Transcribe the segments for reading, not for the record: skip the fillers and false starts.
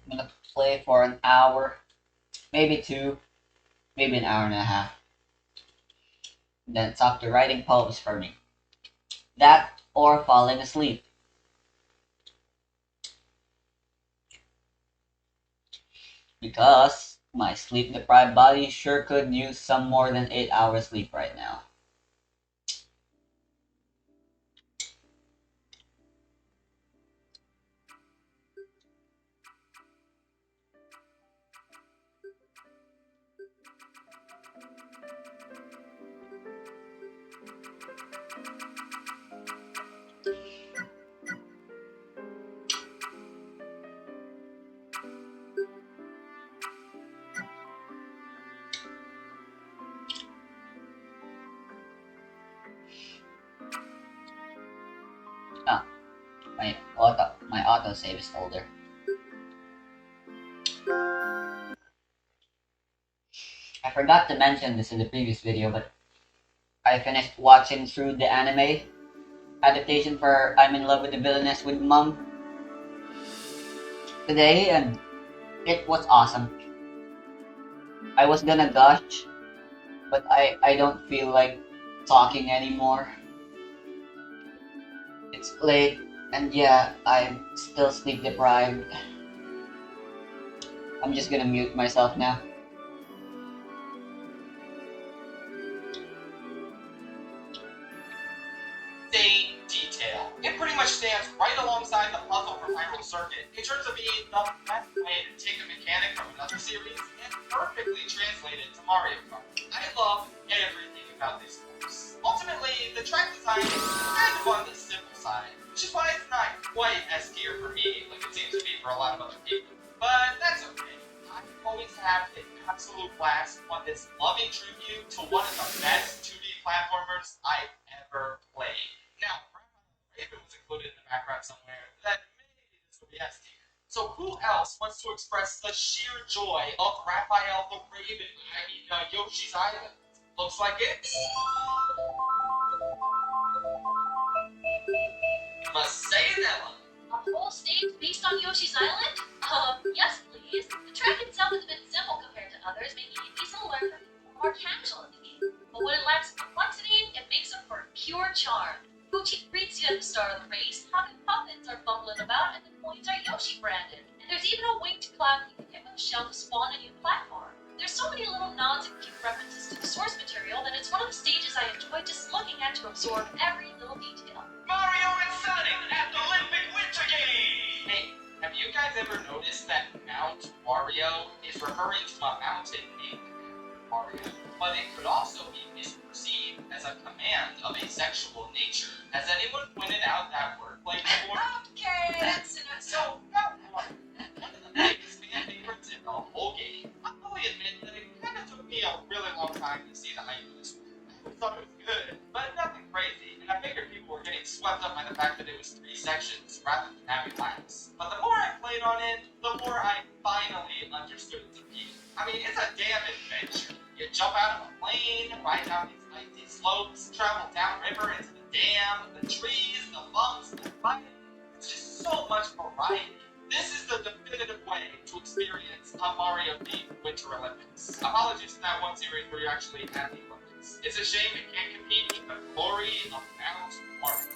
I'm gonna play for an hour, maybe two, maybe an hour and a half. Then it's up to writing poems for me. That or falling asleep. Because my sleep deprived body sure could use some more than 8 hours sleep right now. Ah, my autosave is older. I forgot to mention this in the previous video, but I finished watching through the anime adaptation for I'm in Love with the Villainess with Mom today, and it was awesome. I was gonna gush, but I don't feel like talking anymore. It's late, and yeah, I'm still sleep deprived. I'm just gonna mute myself now. Same detail. It pretty much stands right alongside the puzzle from Hyrule Circuit in terms of being the best way to take a mechanic from another series and perfectly translate it to Mario Kart. I love everything about this course. Ultimately, the track design is kind of on the simple side, which is why it's not quite S tier for me like it seems to be for a lot of other people. But that's okay. I always have an absolute blast on this loving tribute to one of the best 2D platformers I've ever played. Now, Raven was included in the background somewhere, then maybe this would be S tier. So who else wants to express the sheer joy of Raphael the Raven, Yoshi's Island? Looks like it's... Masayanella. A whole stage based on Yoshi's Island? Yes please. The track itself is a bit simple compared to others, making it easy to learn for people more casual in the game. But when it lacks complexity, it makes up for pure charm. Poochie greets you at the start of the race, Hoppin' Puffins are bumbling about, and the coins are Yoshi branded. And there's even a winged cloud you can hit with a shell to spawn a new platform. There's so many little nods and cute references to the source material that it's one of the stages I enjoy just looking at to absorb every little detail. Mario and Sonic at the Olympic Winter Games! Hey, have you guys ever noticed that Mount Wario is referring to a mountain named Mario? But it could also be misperceived as a command of a sexual nature. Has anyone pointed out that wordplay before? Okay, that's enough. So, that one of the biggest fan favorites in the whole game. I'll fully admit that it kind of took me a really long time to see the hype of this one. I thought it was good, but nothing crazy, and I figured people were getting swept up by the fact that it was 3 sections rather than having laps. But the more I played on it, the more I finally understood its appeal. I mean, it's a damn adventure. You jump out of a plane, ride down these icy slopes, travel downriver into the dam, the trees, the bumps, the fighting. It's just so much variety. This is the definitive way to experience a Mario-themed Winter Olympics. Apologies to that one series where you actually have the Olympics. It's a shame it can't compete with the glory of Mount Mario.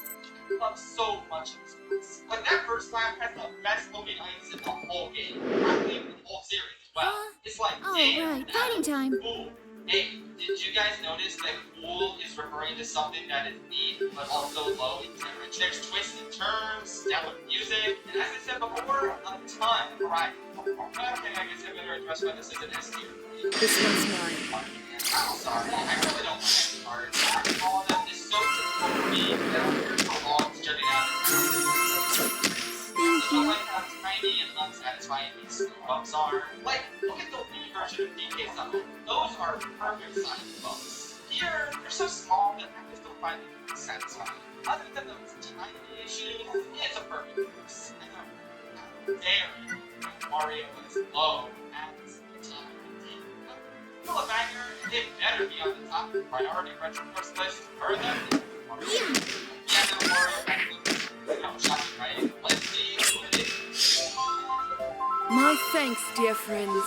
I love so much of this place. Like, that first lap has the best looking ice in the whole game. Probably in the whole series as well. It's like, damn. Alright, fighting time. Cool. Hey, did you guys notice that cool is referring to something that is neat but also low in temperature? There's twists and turns, stellar music, and as I said before, a ton of variety. Okay, I guess I better address why this is an S tier. This one's mine. I'm sorry, I really don't like the art. All of them is so typical for me that I'm here for long jutting out of the Thank I you. like how tiny and unsatisfying these bumps are. Like, look at the Wii version of DK Summon. Those are perfect sized bumps. Here, they're so small that I still find them satisfying. Other than those tiny issues, it's a perfect course. And I'm very Mario is low at the time. Still a banger, it better be on the top of the priority retro course list for them. Mario. Yeah, no Mario. You know, shocking, right? Let's see who it is. My thanks, dear friends.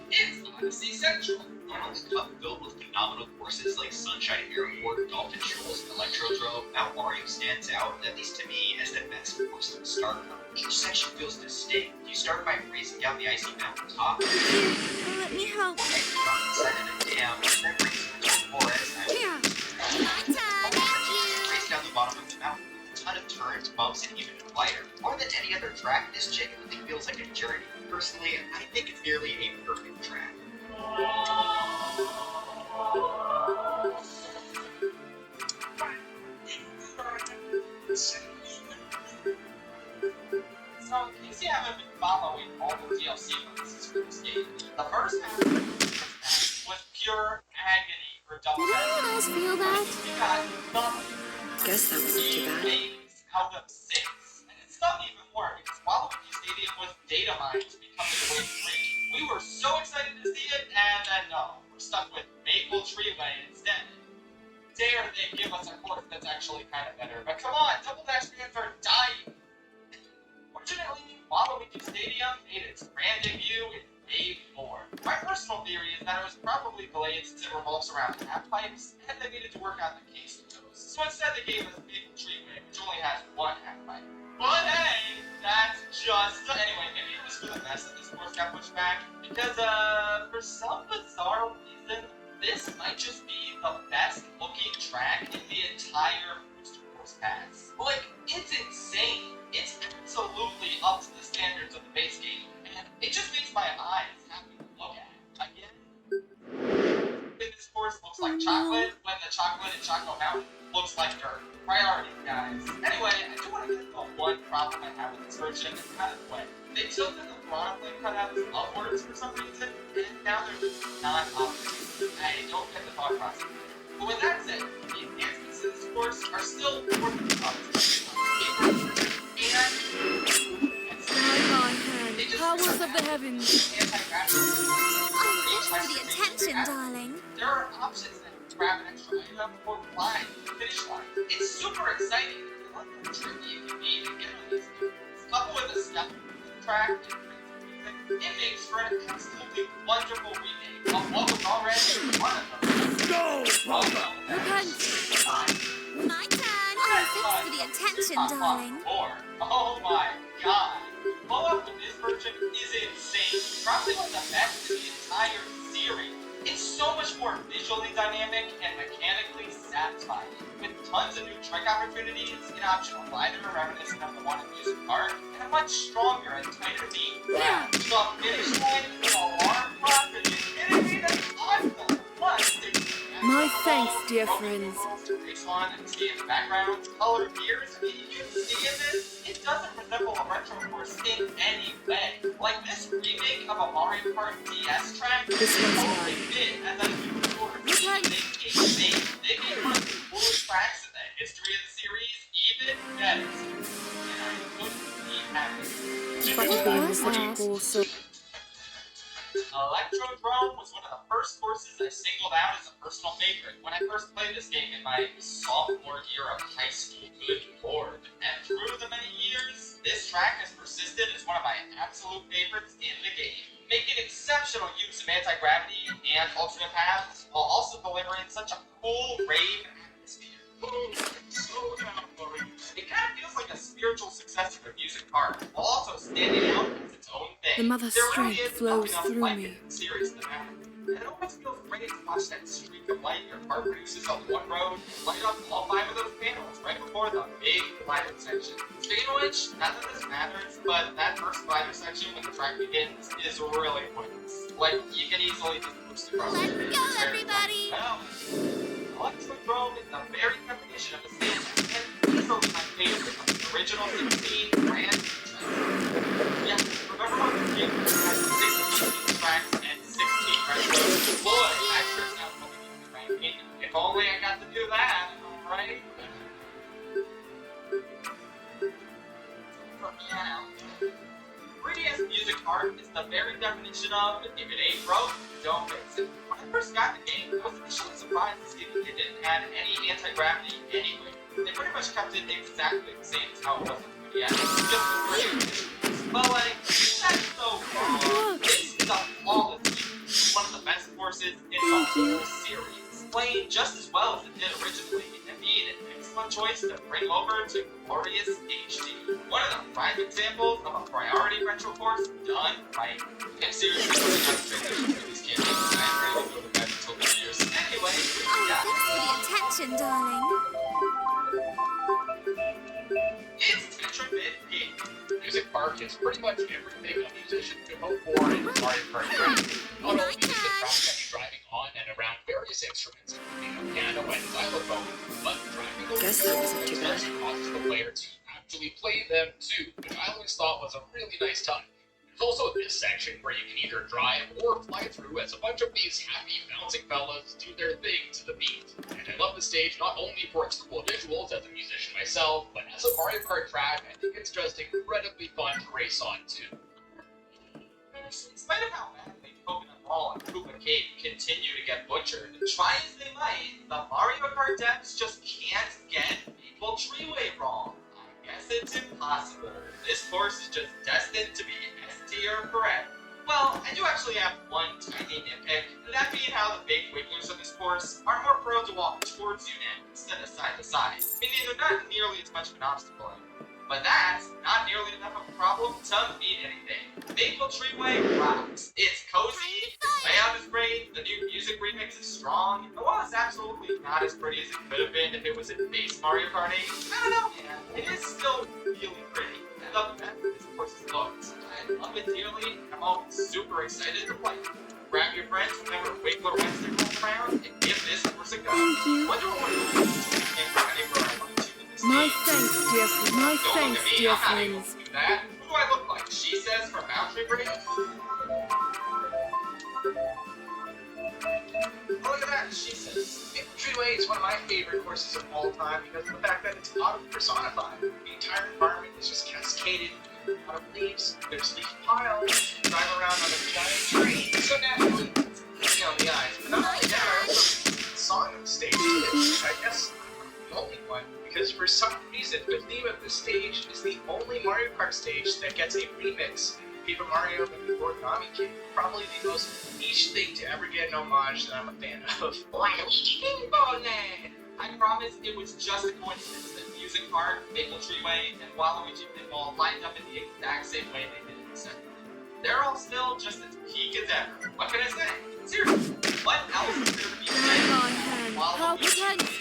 It's Odyssey Central. On a cup filled with phenomenal courses like Sunshine Airport, Dolphin Shoals, and Electrodrome, Mount Mario stands out, at least to me, as the best course to start from. Each section feels distinct. You start by racing down the icy mountain top, Let me help. inside of a dam, and then racing into a forest, and Here. My turn. Thank you. race down the bottom of the mountain. A ton of turns, bumps, and even glider. More than any other track, this genuinely feels like a journey. Personally, I think it's nearly a perfect track. So, in case you haven't been following all the DLC releases for this game, the first half was pure agony for Double Did anyone else feel that? You got nothing. Guess that wasn't too bad. Games out of 6. And it's not even more because Waluigi Stadium was data mined to become the Wave 3. We were so excited to see it, and then no, we're stuck with Maple Treeway instead. Dare they give us a course that's actually kind of better, but come on, Double Dash fans are dying. Fortunately, Waluigi Stadium made its grand debut in Wave 4. My personal theory is that it was probably delayed since it revolves around half pipes, and they needed to work on the case of those. So instead they gave us Maple Treeway, which only has one half pipe. But hey, that's just... Anyway, maybe it was for the best that this course got pushed back, because for some bizarre reason, this might just be the best looking track in the entire Booster Course pass. Like, it's insane. It's absolutely up to the standards of the base game, and it just makes my eyes happy to look at. Again, this course looks like chocolate, when the chocolate in Choco Mountain looks like dirt. Priorities, guys. Anyway, I do want to get the one problem I have with this version out of the way. They tilted the throttle plane cutouts upwards for some reason, and now they're just not optimal. I don't get the thought process. But with that said, the enhancements to this course are still worth the Powers of the heavens. Oh, thanks for the attention, darling. There are options that grab an extra item or climb the finish line. It's super exciting. I love how tricky you can be to get on these things. Coupled with the step track and music, it makes for an absolutely wonderful remake of what was already one of them. Go! Repent! My turn. Oh, thanks for the attention, darling. Oh my god. Blow-up with this version is insane. Probably one of the best in the entire series. It's so much more visually dynamic and mechanically satisfying. With tons of new trick opportunities, an optional glider reminiscent of the one in Music Park, and a much stronger and tighter beat. Yeah. The finish line is an alarm clock. Are you kidding me? That's awesome. Plus, My thanks, dear friends. To race on and see in the background, color gears. You see in this? It doesn't resemble a retro course in any way. Like this remake of a Mario Kart DS track, This one's totally mine. fit as a new course. They made one of the coolest tracks in the history of the series even better. And I couldn't be happier. But to be in such a course of... Electrodrome was one of the first courses I singled out as a personal favorite when I first played this game in my sophomore year of high school. Good lord. And through the many years, this track has persisted as one of my absolute favorites in the game, making exceptional use of anti-gravity and alternate paths, while also delivering such a cool rave atmosphere. It kind of feels like a spiritual successor to Music Park, while also standing out as its own thing. The mother's There really strength is flows nothing else through like me. it in the series in the matter. And it always feels great to watch that streak of light your car produces on one road, light up all 5 of those panels right before the big glider section. Speaking of which, not that this matters, but that first glider section when the track begins is really pointless. Like, you can easily just boost across Let's the go, everybody! Well, Electrodrome is the very definition of a stand and easily my favorite of the original 16 Grand Prix. Yeah, remember when the game had 16 tracks and 16 retros? Boy, that turns out what we need to rank. If only I got to do that, right? For piano. 3DS Music Park is the very definition of, if it ain't broke, don't fix it. When I first got the game, I was initially surprised to see that it didn't add any anti-gravity anyway. They pretty much kept it exactly the same as how it was in 3DS, just with great additions. But like, HD. One of the prime examples of a priority retro course done right. I'm seriously really not transition for these kids. I rarely go to bed until the years. Anyway, Oh, yeah. thanks for the attention, darling. It's Tetrabit Game. Music Park is pretty much everything a musician could hope for in Mario Kart 3. Not only is the track that you're driving on and around various instruments, including a piano and xylophone, but driving over Guess that wasn't too bad. causes the player to actually play them too, which I always thought was a really nice touch. There's also this section where you can either drive or fly through as a bunch of these happy bouncing fellas do their thing to the beat. And I love the stage not only for its cool visuals as a musician myself, but as a Mario Kart track, I think it's just incredibly fun to race on too. In spite of how badly Coconut Ball and Koopa Cave continue to get butchered, try as they might, the Mario Kart devs just can't get Maple Treeway wrong. I guess it's impossible. This course is just destined to be S tier forever. Well, I do actually have one tiny nitpick, that being how the big wigglers of this course are more prone to walk towards you now instead of side to side, meaning they're not nearly as much of an obstacle anymore. But that's not nearly enough of a problem to mean anything. Maple Treeway rocks. It's cozy, its layout is great, the new music remix is strong, and while it's absolutely not as pretty as it could have been if it was in base Mario Kart 8, I don't know, man, it is still really pretty. I love the fact that this course looks. I love it dearly, and I'm always super excited to play it. Grab your friends whenever Wiggler Wednesday rolls around, and give this course a go. Thank you. Wonder what and Friday for our 1 2 in this My game. thanks, dear friends. My Don't thanks, look at me, dear I'm not able friends. to do that. Who do I look like? She says from Boundary Break? Oh, look at that, she says. Maple Treeway is one of my favorite courses of all time because of the fact that it's autumn personified. The entire environment is just cascaded with autumn leaves, there's leaf piles, you drive around on a giant tree, so naturally it's easy on the eyes. But not only that, I also like the song of the stage too, which I guess I'm the only one, because for some reason the theme of this stage is the only Mario Kart stage that gets a remix. Paper Mario and the Origami King, probably the most niche thing to ever get an homage that I'm a fan of. Waluigi Pinball Land! I promise it was just a coincidence that Music Park, Maple Treeway, and Waluigi Pinball lined up in the exact same way they did in the second. They're all still just as peak as ever. What can I say? Seriously, what else is there to be said? My hand. How Waluigi. thanks.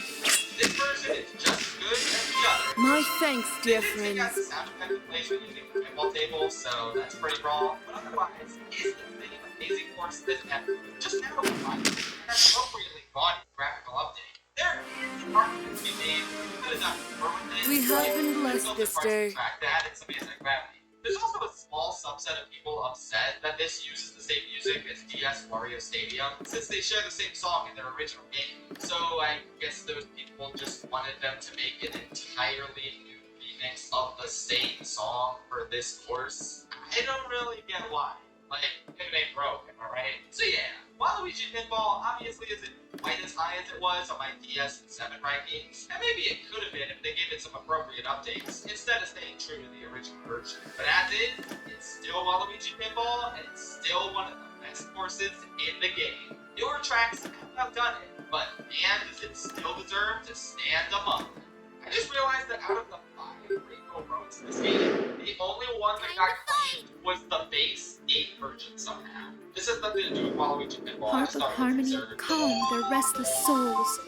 This version is just as good as the other. My thanks, dear They did take out the friends. sound effect replacement using the pinball table, so that's pretty raw. But otherwise, it's the same amazing course as ever. Just now, we find an appropriately gaudy graphical update. There is an argument to be made. We could have done more with this. We have been blessed Built this parts to day. track that and some anti-gravity. There's also a small subset of people upset that this uses the same music as DS Wario Stadium, since they share the same song in their original game. So I guess those people just wanted them to make an entirely new remix of the same song for this course. I don't really get why. Like, if it ain't broke, am I right? So yeah, Waluigi Pinball obviously isn't quite as high as it was on my DS and 7 rankings, and maybe it could have been if they gave it some appropriate updates, instead of staying true to the original version. But as is, it's still Waluigi Pinball, and it's still one of the best courses in the game. Newer tracks have outdone it, but man, does it still deserve to stand among them. I just realized that out of the 5 rainbow roads in this game, the only one that got claimed was the base 8 version somehow. This has nothing to do with Waluigi Pinball. I Harp just of thought it was harmony, absurd. calm their restless souls.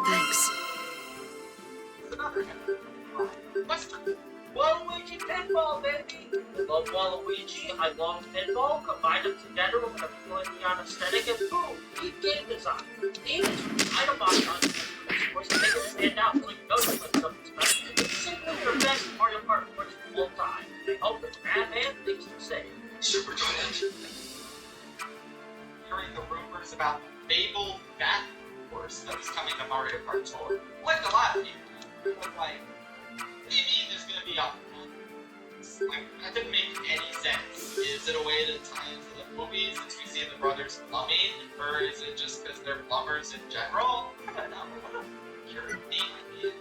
Thanks. It's another header. Western. Waluigi Pinball, baby! I love Waluigi, I love pinball, combine them together with an appealing neon aesthetic, and boom, neat game design. Even item box on of course, to make it stand out like no one something special. It's simply the best Mario Kart course of all time. I hope the Madman thinks the same. Super Giant. Hearing the rumors about the fabled Bat course that was coming to Mario Kart Tour. Like a lot of people, it was like, what do you mean there's gonna be a like, that didn't make any sense. Is it a way to tie into the movies since we see the brothers plumbing? Or is it just because they're plumbers in general? I don't know. What a weird thing.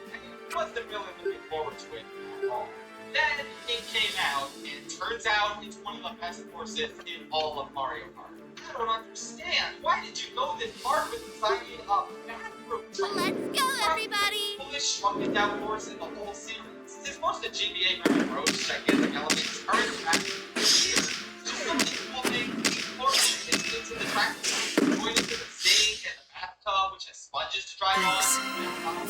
I wasn't really looking forward to it at all. Then it came out, and turns out it's one of the best courses in all of Mario Kart. I don't understand. Why did you go this far with designing a bathroom track? Let's go, everybody! Foolish, shrunken down course in the whole series. the GBA River Road gigantic elements are interactive. Just some of the cool things, important incidents in the track. Going into the sink and the bathtub, which has sponges to dry Thanks. on.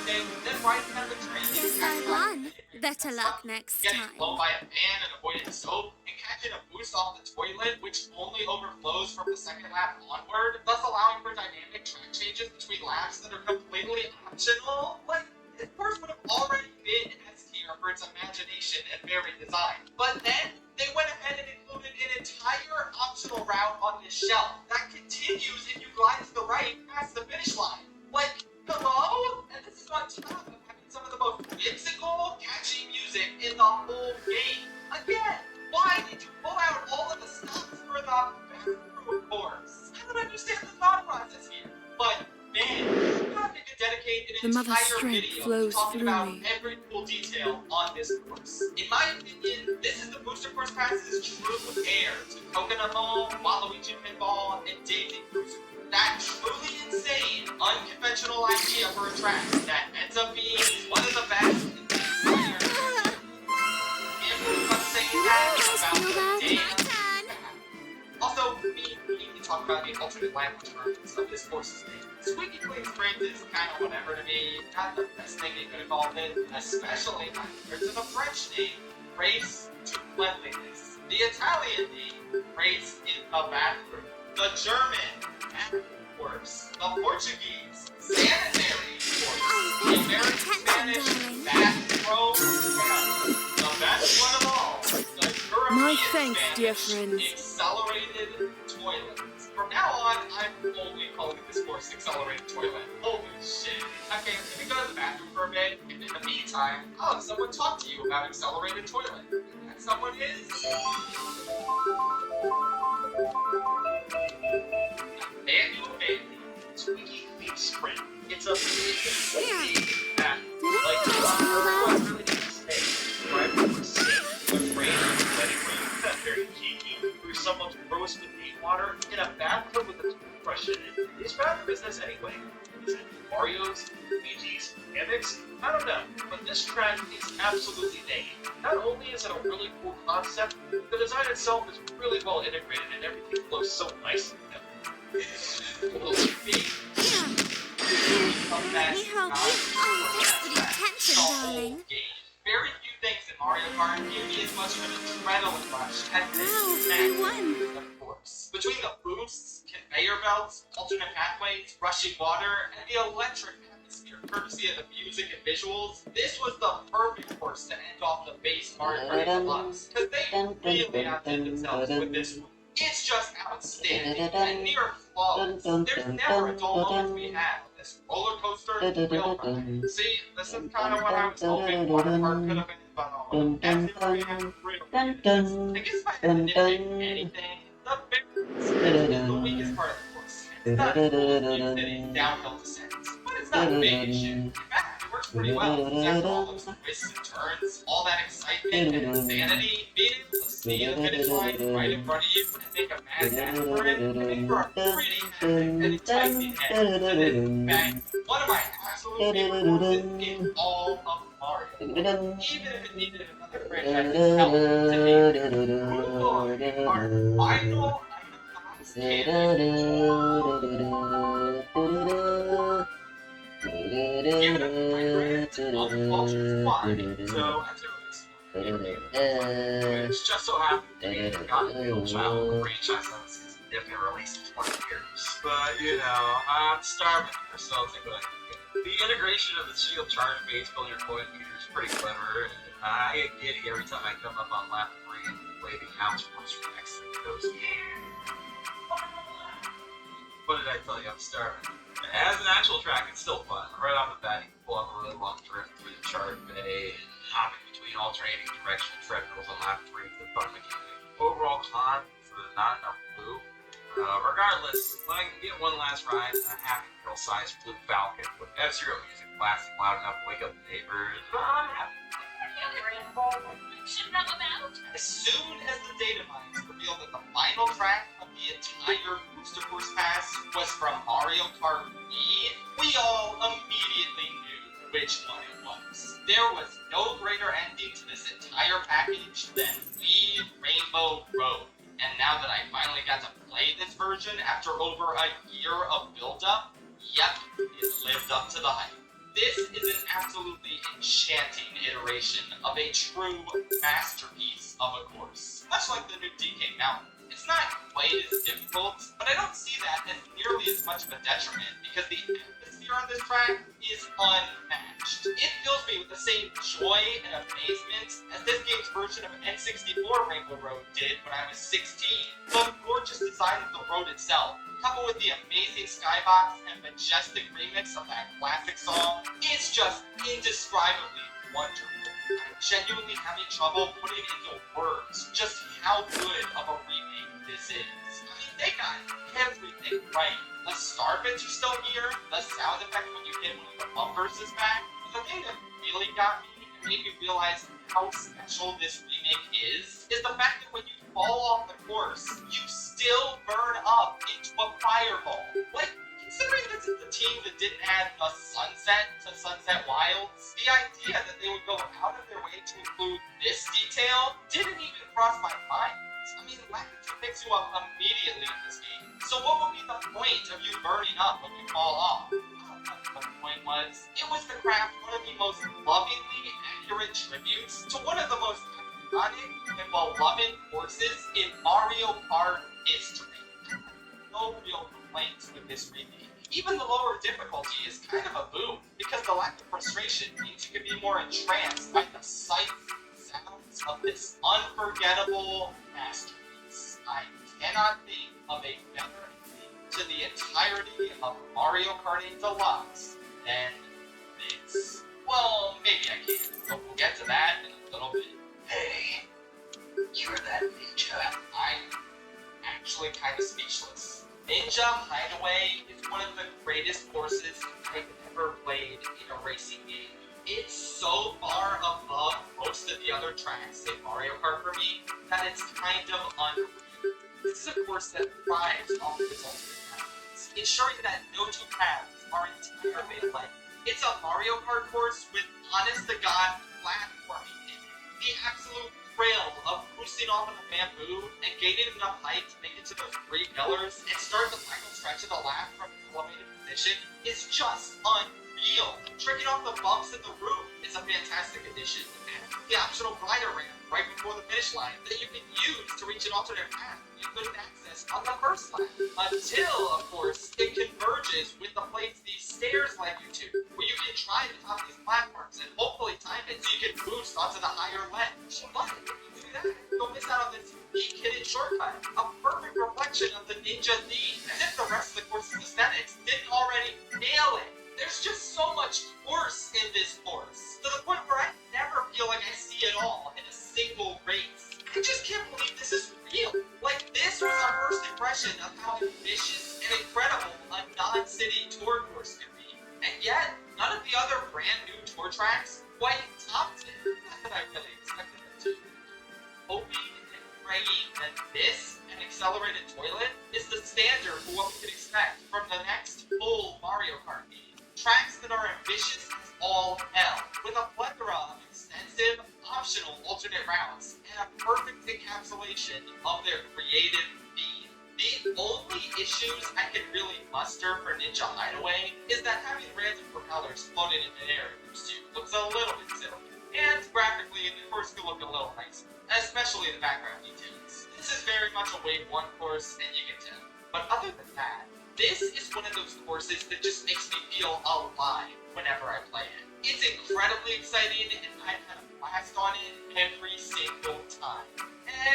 Then riding out of the train. Guess I won. Better luck next Getting time. blown by a fan and avoiding soap, and catching a boost off the toilet, which only overflows from the second lap onward, thus allowing for dynamic track changes between laps that are completely optional. Like, this course would have already been S tier for its imagination and varied design. But then, they went ahead and included an entire optional route on this shelf that continues if you glide to the right past the finish line. Like, hello? And this is on top of having some of the most whimsical, catchy music in the whole game. Again, why did you pull out all of the stops for the bathroom course? I don't understand the thought process here. But man, you have to dedicate The an mother's entire strength video flows talking through about me. every cool detail on this course. In my opinion, this is the Booster Course Pass's true heir to Coconut Mall, Waluigi Pinball, and Daisy Cruiser. That truly insane, unconventional idea for a track that ends up being one of the best in the entire series. And we're not saying that about Feel the bad. damn My turn. also, we need to talk about the alternate language versions of this course's name. Squeaky Clean Springs is kind of whatever to me. Not the best thing they could have called it, especially compared to the French name, Race to Cleanliness. The Italian name, Race in the Bathroom. The German, Bathroom Works. The Portuguese, Sanitary Works. Oh, The thanks for American the Spanish, attention, darling. Bathroom. The best one of all, the European My thanks, dear Spanish, friends. Accelerated Toilet. From now on, I'm only calling this course Accelerated Toilet. Holy shit. Okay, let me go to the bathroom for a bit, and in the meantime, I'll have someone talk to you about Accelerated Toilet. That someone is... Nathaniel Bailey. Squeaky Clean Spring. It's a Yeah. big bathroom. Did Like, anyone else feel that? really need to stay. Right? With safe, with rain, letting rain. That's very geeky. Through someone's gross with deep water in a bathtub with a toothbrush in it. Is bathroom business anyway? Is it Mario's, Luigi's, gimmicks? I don't know. But this track is absolutely named. Not only is it a really cool concept, the design itself is really well integrated and everything flows so nicely together. Let me help you. Oh, thanks for the attention, darling. Very few things in Mario Kart give me as much of an adrenaline rush as this Wow, track, you won. of course. Between the boosts, conveyor belts, alternate pathways, rushing water, and the electric atmosphere courtesy of the music and visuals, this was the perfect course to end off the base Mario Kart Deluxe, because they really outdid themselves with this one. It's just outstanding and near flawless. There's never a dull moment to be had on this roller coaster real ride. See, this is kind of what I was hoping Mario Kart could have been, but everybody had real I guess if I had to nitpick anything, the weakest part of the course. It's not a full city downhill descent, but it's not a big issue. In fact, it works pretty well. After all those twists and turns, all that excitement and insanity, being able to see the finish line right in front of you and make a mad dash for it, can make for a pretty epic and enticing end to this bang. One of my absolute favorite courses in all of Mario. Even if it needed another franchise's help to be move on our final given a fragrance of Vulture's wine. So, as it relates which just so happened to be forgotten middle child of the franchise that was significant release in 20 years. But, you know, I'm starving for something good. The integration of the shield charge base building your coin meter is pretty clever, and I get giddy every time I come up on lap 3 and play the house once for next thing goes, What did I tell you? I'm starving. As an actual track, it's still fun. Right off the bat, you can pull up a really long drift through the charge bay and hopping between alternating directional treadmills on lap 3 for the fun mechanic. Overall con for the not enough blue. Regardless, when I can get one last ride in a happy girl-sized blue Falcon with F-Zero music blasting loud enough to wake up the neighbors, I'm happy. Should know about. As soon as the data mines revealed that the final track of the entire Booster Course Pass was from Mario Kart Wii, we all immediately knew which one it was. There was no greater ending to this entire package than Wii Rainbow Road. And now that I finally got to play this version after over a year of build-up, yep, it lived up to the hype. This is an absolutely enchanting iteration of a true masterpiece of a course. Much like the new DK Mountain. It's not quite as difficult, but I don't see that as nearly as much of a detriment because the atmosphere on this track is unmatched. It fills me with the same joy and amazement as this game's version of N64 Rainbow Road did when I was 16. The gorgeous design of the road itself, coupled with the amazing skybox and majestic remix of that classic song, is just indescribably wonderful. I'm genuinely having trouble putting into words just how good of a remake this is. I mean, they got everything right. The star bits are still here, the sound effect when you hit one of the bumpers is back. But the thing that really got me and made me realize how special this remake is the fact that when you fall off the course, you still burn up into a fireball. Like, considering this is the team that didn't add the sunset to Sunset Wilds, the idea that they would go out of their way to include this detail didn't even cross my mind. I mean, Lakitu picks you up immediately in this game. So what would be the point of you burning up when you fall off? I don't know what the point was. It was to craft one of the most lovingly accurate tributes to one of the most iconic and beloved courses in Mario Kart history. No real complaints with this remake. Even the lower difficulty is kind of a boon, because the lack of frustration means you can be more entranced by the sights and sounds of this unforgettable masterpiece. I cannot think of a better ending to the entirety of Mario Kart 8 Deluxe than this. Well, maybe I can, but we'll get to that in a little bit. Hey, you're that ninja. I'm actually kind of speechless. Ninja Hideaway is one of the greatest courses I've ever played in a racing game. It's so far above most of the other tracks in Mario Kart for me that it's kind of unreal. This is a course that thrives off of its ultimate paths, ensuring that no two paths are entirely alike. It's a Mario Kart course with honest-to-God platforming in it. The absolute thrill of boosting off of the bamboo and gaining enough height to make it to those 3 pillars and start the final stretch of the lap from an elevated position is just unreal. Tricking off the bumps in the roof is a fantastic addition, and the optional glider ramp right before the finish line that you can use to reach an alternate path you couldn't access on the first lap. Until, of course, it converges with the place these stairs led you to, where you can try to top these platforms and hopefully time it so you can boost onto the higher ledge. But if you do that, you'll miss out on this unique hidden shortcut, a perfect reflection of the ninja theme, as if the rest of the course's aesthetics didn't already nail it. There's just so much force in this course, to the point where I never feel like I see it all in a single race. I just can't believe this is real. Like, this was our first impression of how ambitious and incredible a non-city tour course could be. And yet, none of the other brand new tour tracks quite topped it. Not that I really expected them to. Hoping and praying that this, an accelerated toilet, is the standard for what we can expect from the next full Mario Kart game. Tracks that are ambitious as all hell, with a plethora of extensive, optional alternate routes, and a perfect encapsulation of their creative theme. The only issues I can really muster for Ninja Hideaway is that having random propellers floating in midair in your suit looks a little bit silly. And graphically, the course could look a little nicer, especially the background details. This is very much a Wave 1 course, and you can tell. But other than that, this is one of those courses that just makes me feel alive whenever I play it. It's incredibly exciting, and I've had a blast on it every single time.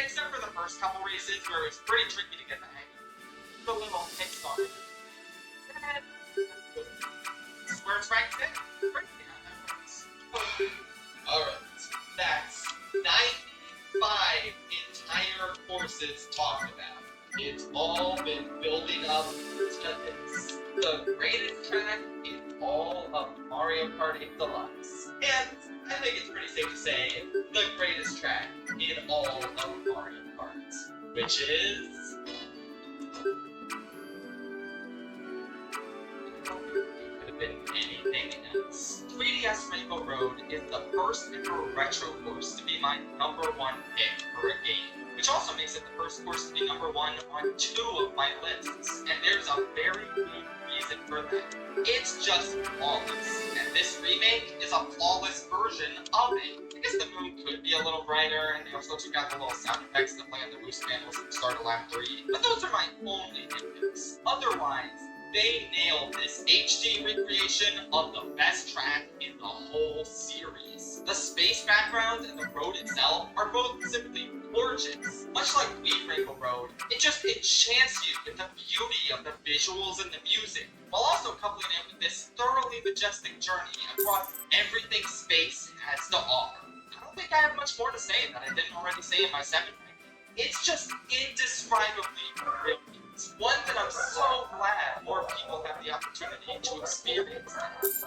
Except for the first couple races where it was pretty tricky to get the hang of it. The little hicks on it. This is where it's ranked in. Pretty how that works. Alright, that's 95 entire courses talked about. It's all been building up to this. The greatest track in all of Mario Kart 8 Deluxe. And I think it's pretty safe to say the greatest track in all of Mario Kart. Which is... It could have been anything else. 3DS Road is the first ever retro course to be my #1 pick for a game, which also makes it the first course to be #1 on 2 of my lists, and there's a very good reason for that. It's just flawless, and this remake is a flawless version of it. I guess the moon could be a little brighter, and they also took out the little sound effects that play on the boost panels at the start of lap 3, but those are my only nitpicks. Otherwise, they nailed this HD recreation of the best track in the whole series. The space background and the road itself are both simply gorgeous. Much like Weed Rainbow Road, it just enchants you with the beauty of the visuals and the music, while also coupling it with this thoroughly majestic journey across everything space has to offer. I don't think I have much more to say that I didn't already say in my 7th ranking. It's just indescribably brilliant. One that I'm so glad more people have the opportunity to experience.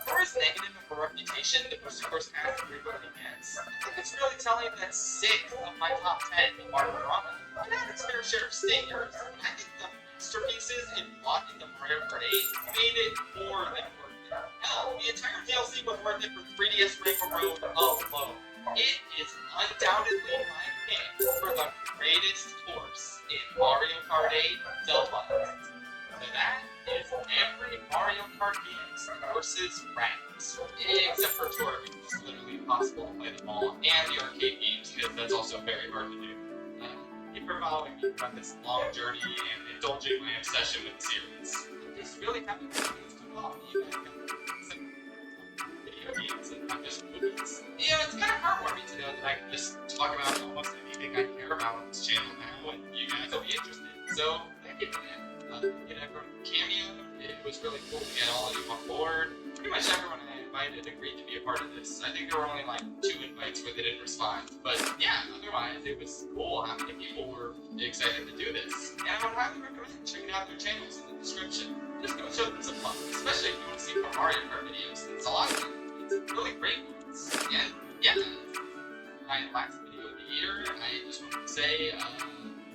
For as negative of a reputation the Booster Course has frequently gets, I think it's really telling that 6 of my top 10 are drama. It had its fair share of stingers. I think the masterpieces in Plot in the Mario Kart 8 made it more than worth it. Hell, the entire DLC was worth it for 3DS Rainbow Road alone. It is undoubtedly my pick for the greatest course in Mario Kart 8 Deluxe. So that is every Mario Kart game's courses ranked. Except for Tour, because it's literally impossible to play them all, and the arcade games, because that's also very hard to do. Thank you for following me on this long journey and indulging my obsession with the series. I'm just really happy to follow you guys. Video games and not just movies. You know, it's kind of heartwarming to know that I can just talk about almost anything I care about on this channel now, and you guys will be interested. So, thank you for that. Everyone cameoed. It was really cool to get all of you on board. Pretty much everyone I invited agreed to be a part of this. I think there were only like 2 invites where they didn't respond. But yeah, otherwise it was cool how many people were excited to do this. And I would highly recommend checking out their channels in the description. Just go show them some love, especially if you want to see more Mario Kart videos. It's a lot of them. It's really great ones. And yeah, my last video of the year, I just want to say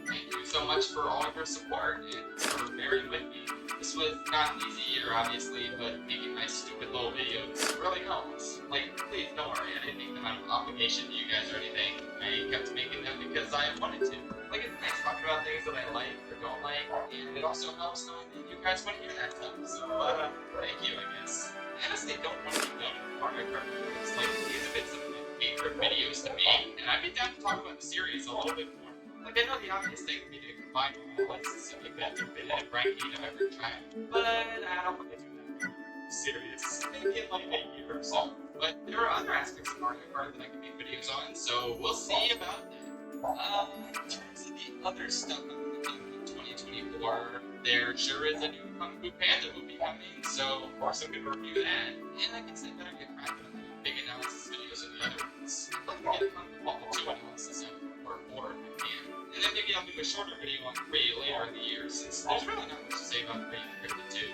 thank you so much for all of your support and for bearing with me. This was not an easy year, obviously, but making my stupid little videos really helps. Like, please don't worry, I didn't make them out of obligation to you guys or anything. I kept making them because I wanted to. Like, it's nice talking about things that I like or don't like, and it also helps knowing that you guys want to hear that stuff. So, thank you, I guess. I honestly don't want to keep going with Mario Kart videos. Like, these have been some of my favorite videos to make, and I'd be down to talk about the series a little bit more. Like, I know the obvious thing would be to combine all lists and make that definitive ranking of every track, but I don't want to do that. Serious. Maybe in like a year or so. But there are other aspects of Mario Kart that I can make videos on, so we'll see about that. In terms of the other stuff I'm looking in 2024, there sure is a new Kung Fu Panda movie coming, so of course I'm going to review that. And I guess I better get back to the big analysis videos of the other ones. I'd like to get a Kung Fu Panda 2 analysis out, or 4 if I can. And then maybe I'll do a shorter video on 3 later in the year, since there's really not much to say about 3 compared to 2.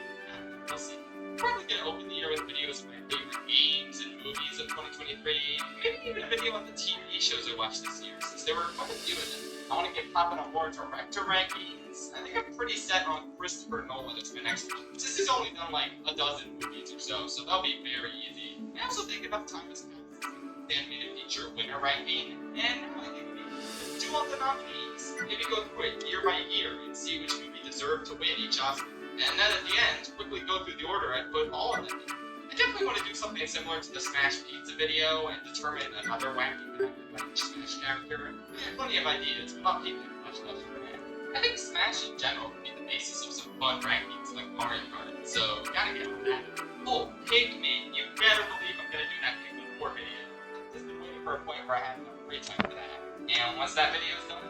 We'll see. Probably gonna open the year with videos of my favorite games and movies of 2023. Maybe even a video on the TV shows I watched this year, since there were quite a few of them. I want to get popping on more director rankings. I think I'm pretty set on Christopher Nolan as my next one, since he's only done like a dozen movies or so, so that'll be very easy. I also think about time has passed since the animated feature winner ranking, and now I think we do all the nominees. Maybe go through it year by year and see which movie deserved to win each Oscar. And then at the end, quickly go through the order and put all of them in. I definitely want to do something similar to the Smash Pizza video and determine another wacky method by each Smash character. I have plenty of ideas, but I'll keep them much less for that. I think Smash in general could be the basis of some fun rankings like Mario Kart, so gotta get on that. Oh, Pikmin, you better believe I'm gonna do that Pikmin 4 video. I've just been waiting for a point where I have enough free time for that. And once that video's done,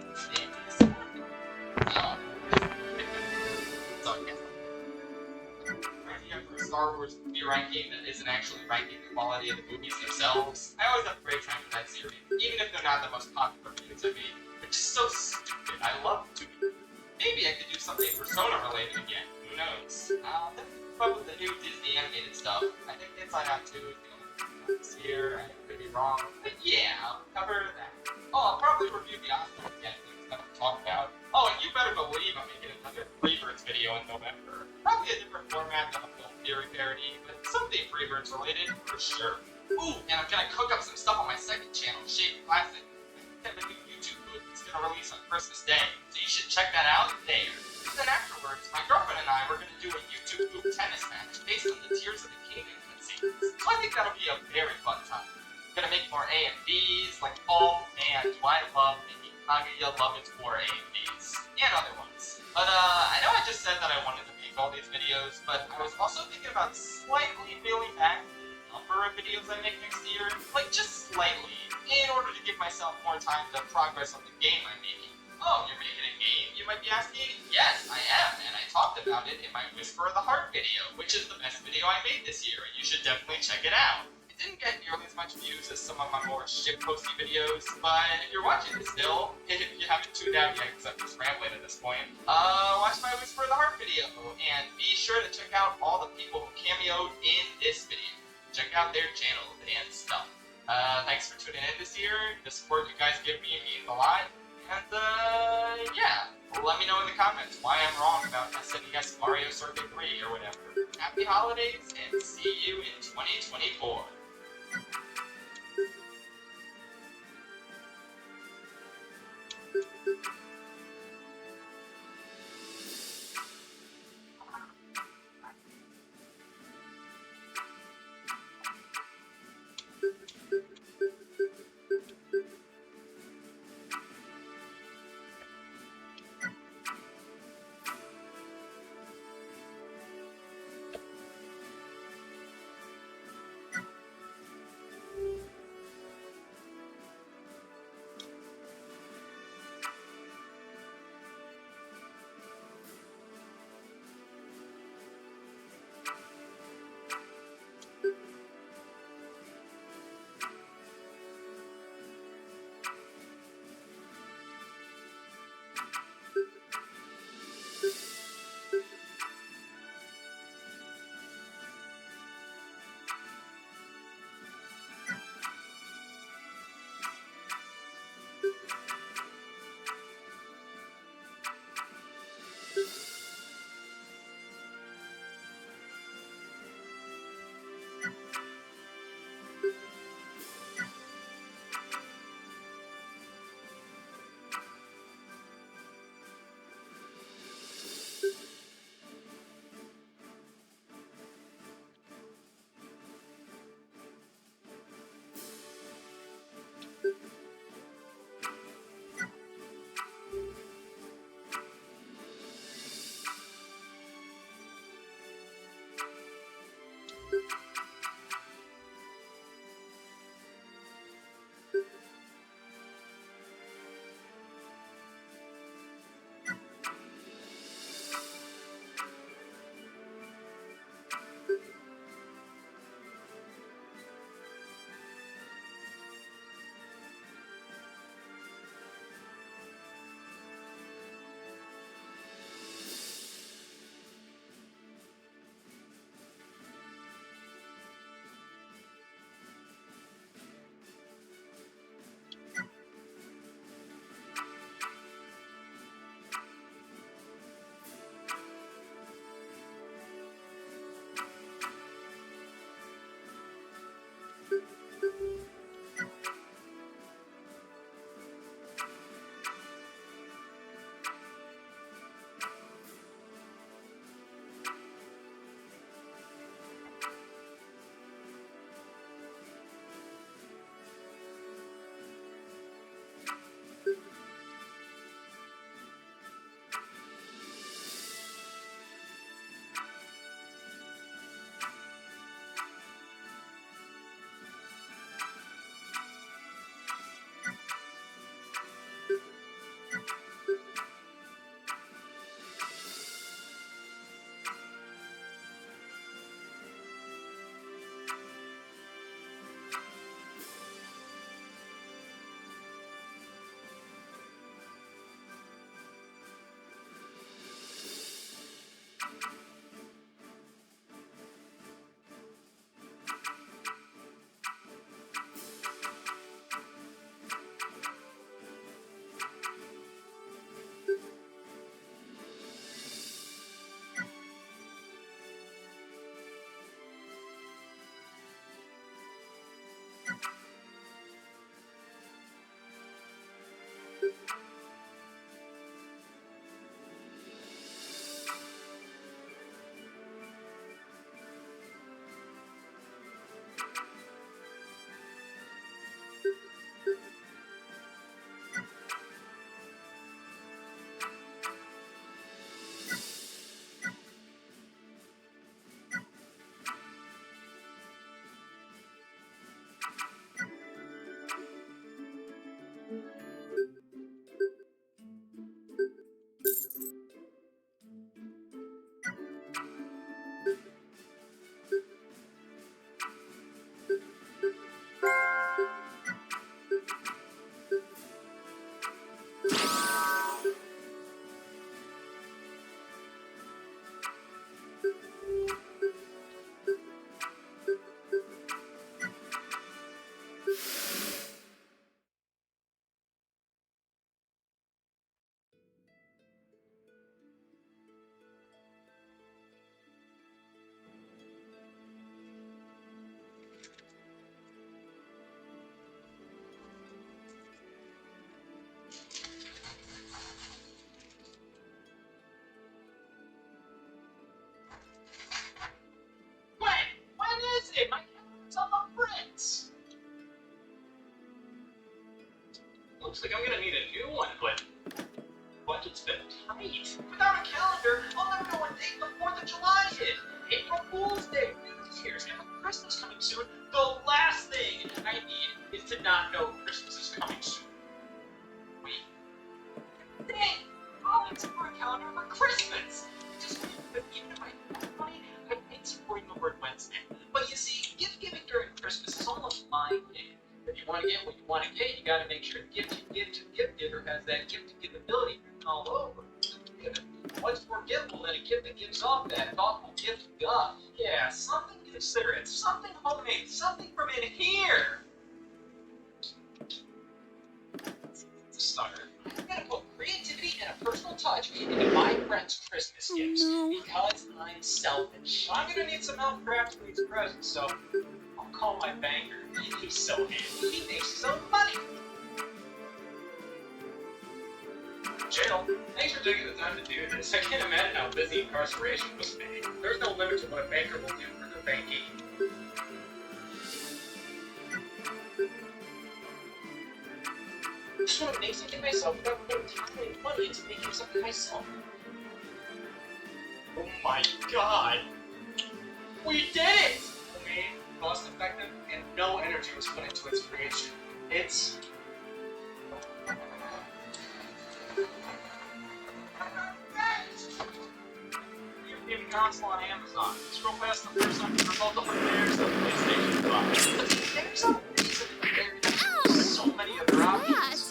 for a Star Wars movie ranking that isn't actually ranking the quality of the movies themselves. I always have a great time with that series, even if they're not the most popular movies I made, which is so stupid. I love to be. Maybe I could do something Persona related again. Who knows? I'll definitely keep up with the new Disney animated stuff. I think Inside Out 2 is this year. I could be wrong, but yeah, I'll cover that. Oh, I'll probably review the Oscars again. That we talked about. Oh, and you better believe I'm making another Freebirds video in November. Probably a different format than a film theory parody, but something Freebirds related for sure. Ooh, and I'm gonna cook up some stuff on my second channel, Shade Classic. I have a new YouTube food that's gonna release on Christmas Day, so you should check that out there. And then afterwards, my girlfriend and I were gonna do a YouTube group tennis match based on the Tears of the Kingdom cutscenes. So I think that'll be a very fun time. I'm gonna make more A and Bs, like, oh man, do I love making Kaguya Love Its War A and Bs, and other ones. But I know I just said that I wanted to make all these videos, but I was also thinking about slightly reeling back the number of videos I make next year, like just slightly, in order to give myself more time to progress on the game I'm making. Oh, you're making a game, you might be asking? Yes, I am, and I talked about it in my Whisper of the Heart video, which is the best video I made this year, and you should definitely check it out. It didn't get nearly as much views as some of my more shitposty videos, but if you're watching this still, if you haven't tuned out yet because I'm just rambling at this point, watch my Whisper of the Heart video, and be sure to check out all the people who cameoed in this video. Check out their channels and stuff. Thanks for tuning in this year. The support you guys give me means a lot. And, yeah. Let me know in the comments why I'm wrong about SNES Mario Circuit 3 or whatever. Happy holidays, and see you in 2024. Looks like I'm gonna need a new one, but budget's been tight. Without a calendar, I'll never know what date the 4th of July is. April Fool's Day, New Year's, and with Christmas coming soon, the last thing I need is to not know Christmas is coming soon. Wait. Dang! I'll need to for a calendar for Christmas! Just but even if I have money, I'd hate supporting the word Wednesday. But you see, gift giving during Christmas is almost my game. If you want to get what you want to get, you got to make sure the gift you give to the gift giver has that gift to give ability written all over. What's more giftable than a gift that gives off that thoughtful gift guff? Yeah, something considerate, something homemade, something from in here. To start, I'm gonna put creativity and a personal touch into my friend's Christmas gifts no. because I'm selfish. I'm gonna need some help crafting these presents, so I'll call my banker. He's so handy. He makes his own money. Jill, thanks for taking the time to do this. I can't imagine how busy incarceration must be. There's no limit to what a banker will do for the banking. Just want to make something myself without putting time and money into making something myself. Oh my god! We did it! Homemade, cost-effective, and no energy was put into its creation. It's... Gaming console on Amazon. Scroll past the first one for multiple players of PlayStation 5. There's a reason there's so many other options.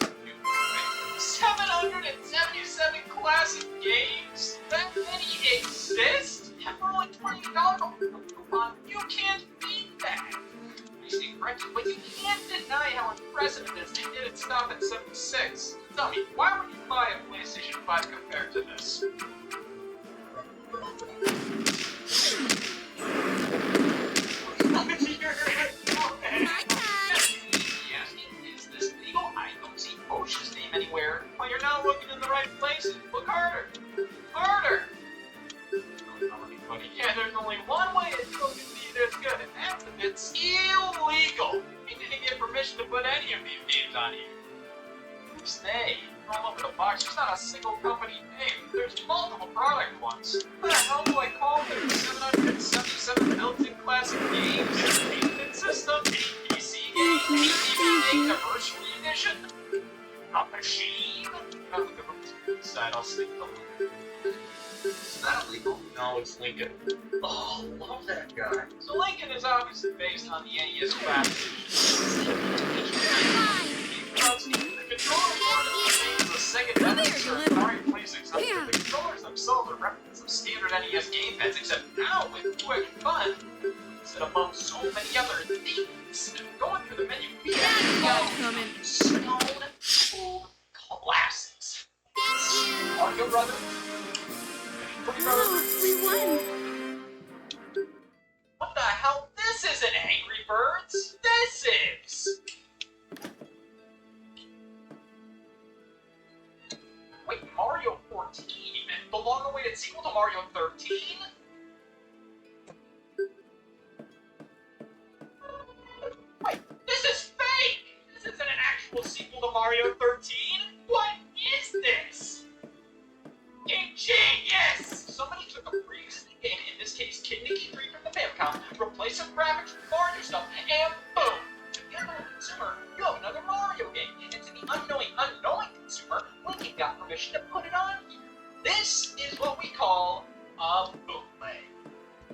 777 classic games? That many exist? And for only $20, come on, you can't beat that. I see, French, but you can't deny how impressive it is they didn't stop at 76. Tell me, why would you buy a PlayStation 5 compared to this? My turn. Is this legal? I don't see Ocean's name anywhere. Well, you're not looking in the right places. Look harder. Harder. Yeah, there's only one way it's going to be this good, and that's if it's illegal. You didn't get permission to put any of these games on here. Who's they? All over the box, there's not a single company name. There's multiple product ones. What the hell do I call them? 777 built-in classic games? Maintenance system? PC game? Anniversary edition? A machine? I'll look at the side, I'll stick the... Is that illegal? No, it's Lincoln. Oh, love that guy. So Lincoln is obviously based on the NES classic. The controller board is the second evidence of Atari 2600. The controllers themselves are replicas of standard NES gamepads, except now with quick fun. Sit among so many other things. Going through the menu, we have Stone Cold Classics. Mario Brothers. Oh, we won. What the hell? This isn't Angry Birds. This is. Wait, Mario 14? The long-awaited sequel to Mario 13? Wait, this is fake! This isn't an actual sequel to Mario 13? What is this? Ingenious! Somebody took a pre-existing game, in this case Kid Niki 3 from the Famicom, replaced some graphics with Mario stuff, and boom! To the unknown consumer, you have another Mario game. And to the unknowing consumer, Lincoln got permission to put it on here. This is what we call a bootleg.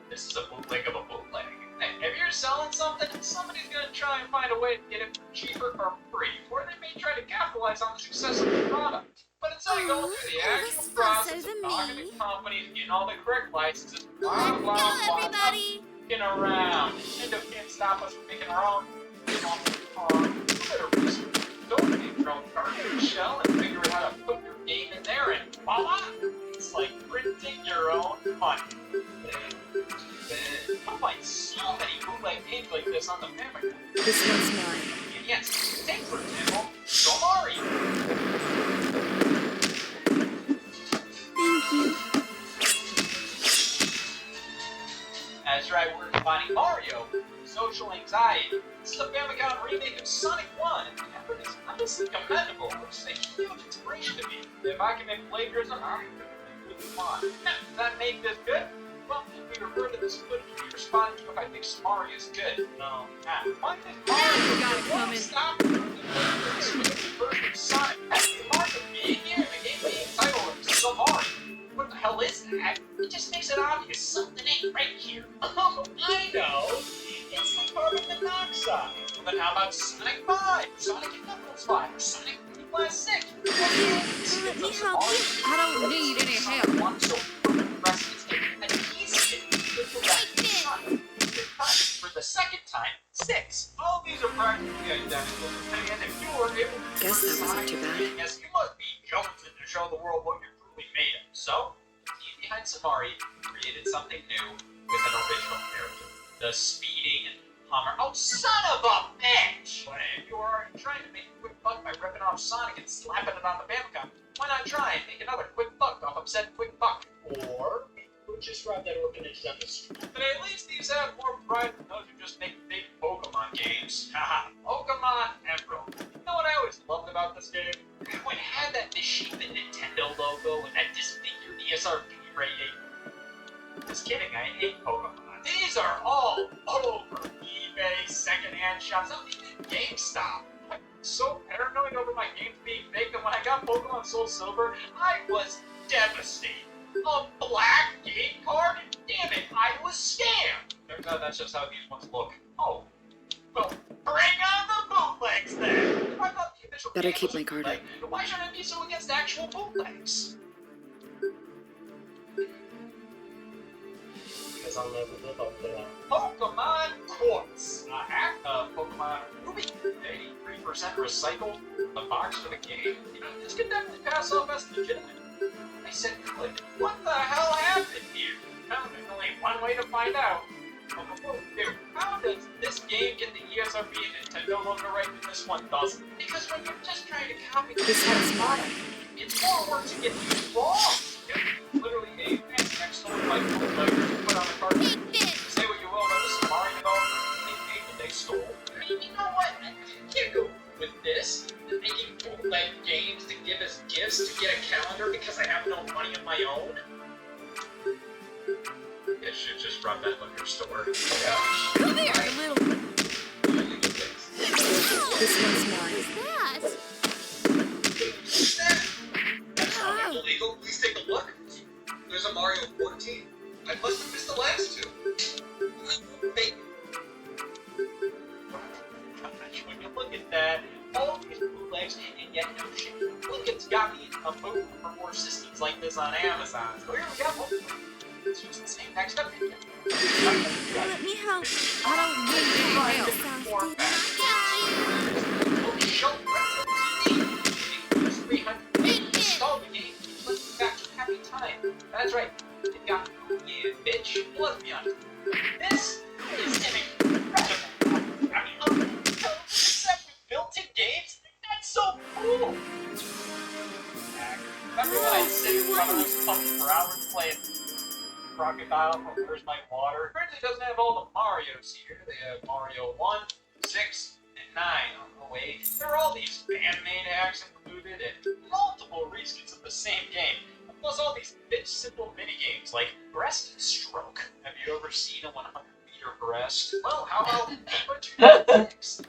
This is a bootleg of a bootleg. Hey, if you're selling something, somebody's gonna try and find a way to get it cheaper or free, or they may try to capitalize on the success of the product. But instead of going through the actual process of talking to companies, getting all the correct licenses, blah, blah, Let's go, blah, everybody. looking around, Nintendo can't stop us from making our own better research. Donate your own cartridge shell and figure out how to put your game in there, and voila! It's like printing your own money. You'll find so many bootleg games like this on the Famicom. This one's mine. And yes, take for example, Go Mario. Thank you. That's right, we're combining Mario, social anxiety. This is a Famicom remake of Sonic 1, and the effort is honestly commendable, which is a huge inspiration to me. If I can make plagiarism, I'm going to move on. Does that make this good? Well, if we refer to this footage, we respond to if I think Mario is good. No. Why does Mario got it coming. stop this version of Sonic? The mark of being here, the game being titled so hard. What the hell is that? It just makes it obvious something ain't right here. Oh, I know. It's the carbon monoxide. Well, then how about Sonic 5? Sonic Knuckles 5? Sonic Blast 6? Let me help you. I don't need any help. One, so the rest is an easy for the second time, 6. All these are practically identical. And if you were able to Guess that wasn't too bad. yes, you must be chosen to show the world what you're truly made of. So, the team behind Samari created something new with an original character. The speeding and Hummer. Oh, son of a bitch! But if you were already trying to make a quick buck by ripping off Sonic and slapping it on the Famicom, why not try and make another quick buck off of said quick buck? Or we just rob that orphanage down the street. But at least these have more pride than those who just make big Pokemon games. Haha, Pokemon Emerald. You know what I always loved about this game? How it had that misshapen Nintendo logo and that disfigured ESRB rating. Just kidding, I hate Pokemon. These are all over eBay, secondhand shops, even GameStop. I'm so paranoid over my games being fake that when I got Pokemon Soul Silver, I was devastated. A black game card? Damn it, I was scammed! Turns out that's just how these ones look. Oh. Well, bring on the bootlegs then! I thought the official Better game keep was a my card bootleg. Why should I be so against actual bootlegs? Because I'll never live up to that. Pokemon Quartz. A hack of Pokemon Ruby. 83% recycled. A box for the game. You know, this could definitely pass off as legitimate. I said, click. What the hell happened here? Well, there's only one way to find out. Well, before we do, how does this game get the ESRB and Nintendo logo right and this one doesn't? Because when you're just trying to copy the This one's mine. it's more work to get these wrong. It's literally a excellent like bootlegger to put on a card. Say what you will about the Samari developer, they paid what they stole. I mean, you know what? I can't go with this. Making bootleg games to give as gifts to get a calendar because I have no money of my own. I should just run that liquor store. Yeah. Come here, little. Really good things. This one's mine. What's that? That's not illegal. Please take a look. There's a Mario 14. I must have missed the last two. Fake. When you look at that, all these bootlegs, and yet no shit. Look, it's got me a mood for more systems like this on Amazon. So here we go. Let's use the same next up. Let me help. I don't need any help. More Holy show, TV. 300 install the game. Let's back to happy time. That's right. It got you, bitch. Let's be honest. This is an incredible. I mean, except with built-in games. That's so cool. Remember when I sit in front of this pump for hours playing Crocodile from Where's My Water? Apparently it doesn't have all the Marios here. They have Mario 1, 6, and 9. Oh, wait. There are all these fan-made hacks included and multiple reskins of the same game. Plus all these bitch simple minigames like breast stroke. Have you ever seen a 100-meter breast? Well, how about FIFA 2006?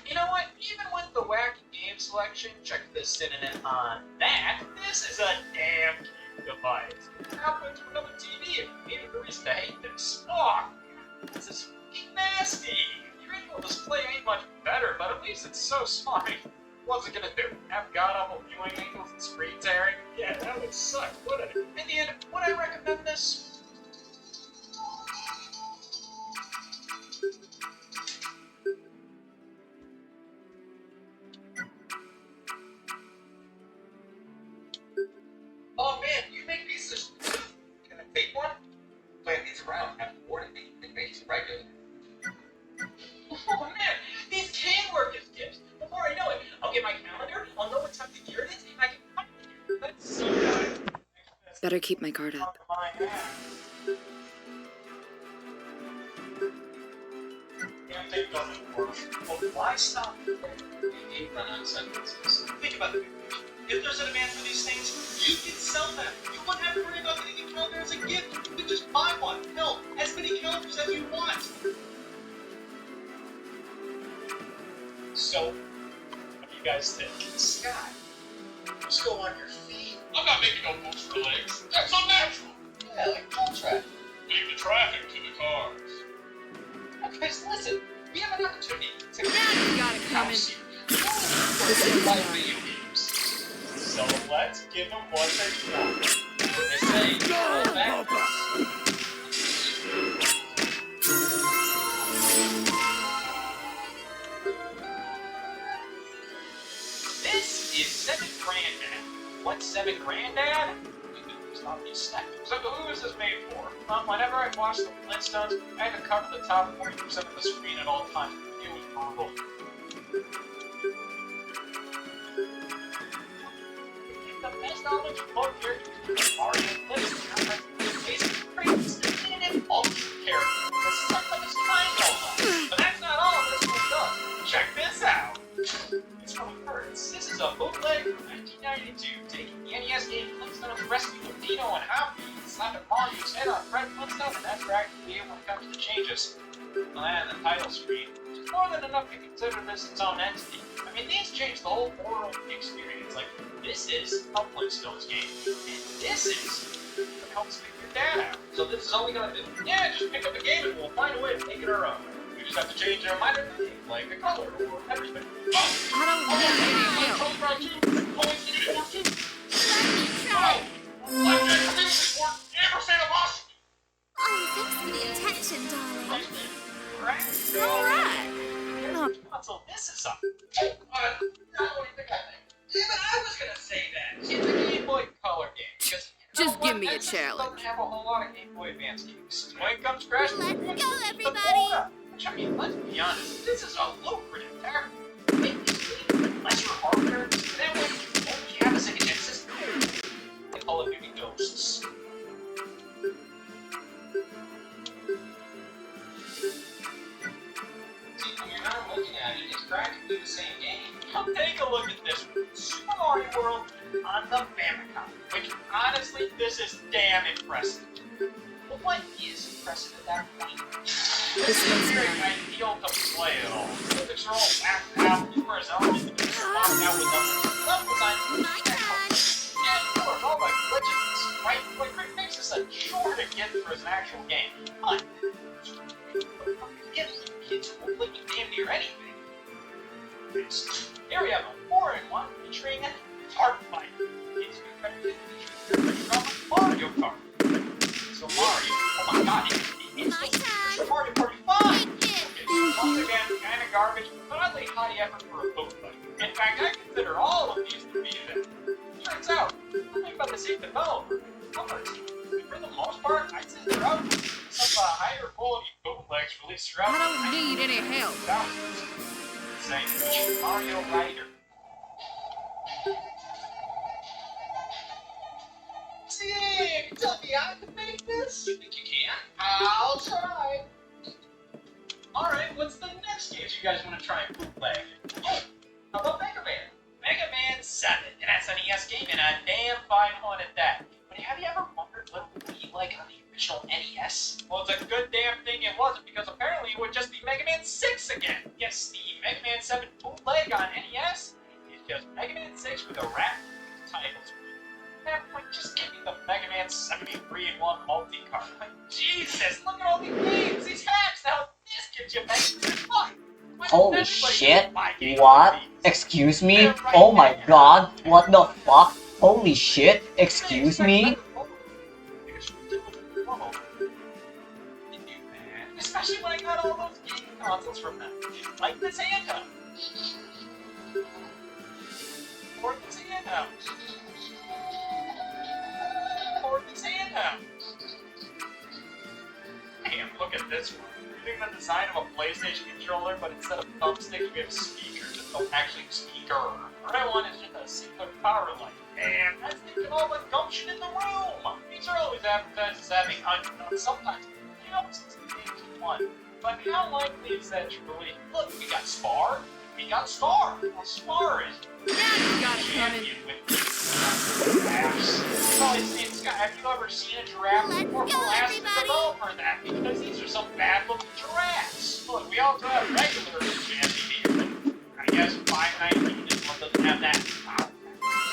You know what? Even with the wacky game selection, check the synonym on that. This is a damn cute device. Now put it to another TV if you needed a reason to hate this. Oh, this is fucking nasty. Your info display ain't much better, but at least it's so smart. What's it gonna do? Have god-awful viewing angles and screen tearing? Yeah, that would suck, wouldn't it? In the end, would I recommend this? Oh man, you make pieces. Can I take one? Plant these around. Have to coordinate. Make these regular. Oh man, these can work as gifts. Before I know it, I'll get my calendar, I'll know what time to gear it is, and I can cut it. That's so nice. Better keep my guard up. It doesn't work. Well, why stop? I hate run-on sentences. Think about it. If there's a demand for these things, you can sell them. You won't have to worry about getting a calendar as a gift. You can just buy one. Hell, as many calendars as you want. So, what do you guys think? Scott, just go on your feet. I'm not making no moves for legs. That's unnatural. Yeah, like contract. Leave the traffic to the cars. Guys, listen. We have an opportunity to Now you got it coming. This is Like video games. So let's give them what they want. They say, go back. This is 7th Granddad. What's 7th Granddad? Stop these snacks. So who is this made for? Whenever I watched the Flintstones, I had to cover the top 40% of the screen at all times. It was brutal. The best knowledge of both characters are in this basic traits and ultra character. The stuff that is kind of. But that's not all this one does. Check this out. It's from Hertz. This is a bootleg from 1992, taking the NES game Flintstones Rescue of Dino and Hoppy, slapping Mario's head on Fred Flintstone, and that's right, when it comes to changes. And the title screen, which is more than enough to consider this its own entity. I mean, these change the whole moral experience. Like, this is a Flintstones game, and this is what helps figure your dad out. So this is all we gotta do. Yeah, just pick up a game and we'll find a way to make it our own. We just have to change our minor things, like the color or everything. I don't need any help. Let me try. Oh, thanks for the attention, darling. Alright. So this is something. What do you think I think? Even I was gonna say that. It's a Game Boy Color game. Because, Just give me a challenge. Don't have a whole lot of Game Boy Advance games. When it comes crashing, Let's go, the everybody. quota. Which, I mean, let's be honest, this is a lucrative tariff. Unless you're hardware, then when you only have a Sega Genesis, they call it Movie Ghosts. See, when you're not looking at it, it's practically the same game. Come take a look at this one. Super Mario World on the Famicom. Which, honestly, this is damn impressive. But what is impressive at that point? This is very ideal to play it all. Physics are all whacked out, numerous elements to be swapped out with them. Level design. My turn. Yeah, of course, all my glitches, right? What makes this a chore to get through as an actual game. But, kids will play damn near anything. Here we have a 4-in-1 featuring Kart Fight. It's featuring Mario Kart. So Mario, oh my god, it's Super Mario Party 5! Okay, once again, kinda garbage, but I lay high effort for a bootleg. In fact, I consider all of these to be them. Turns out, nothing about the same developer. Others, for the most part, I'd say they're out some higher quality bootlegs released throughout I don't need any help. Saying Mario Rider. See, tell me I can make this? You think you can? I'll try. Alright, what's the next game you guys want to try and bootleg? Oh, how about Mega Man? Mega Man 7, and that's an NES game, and a damn fine one at that. But have you ever wondered what it would be like on the original NES? Well, it's a good damn thing it wasn't, because apparently it would just be Mega Man 6 again. Yes, the Mega Man 7 bootleg on NES is just Mega Man 6 with a wrap title screen. Man, like, just give me the Mega Man 73-in-1 multi-card. Like, Jesus, look at all these games, these hacks, now this gives you bang for buck. Holy shit. What? Excuse me? Oh my god. What the fuck? Holy shit. Excuse me? Especially when I got all those gaming consoles from them. Like this handheld. Or this handheld. Or this handheld. Damn, look at this one. Using the design of a PlayStation controller, but instead of thumbsticks, we have speakers that don't actually speaker. What I want is just a single power light. And that's thinking all the gumption in the room. These are always advertised as having sometimes since the game's won. But how likely is that truly? Look, we got Spar. We got Star. Well, Spar is Now you got it coming. champion with giraffes. Probably seen Scott. Have you ever seen a giraffe? Let's before? go, We'll ask the everybody. developer that because these are some bad-looking giraffes. Look, we also have regular fancy here. I guess 519 is one doesn't have that. Wow.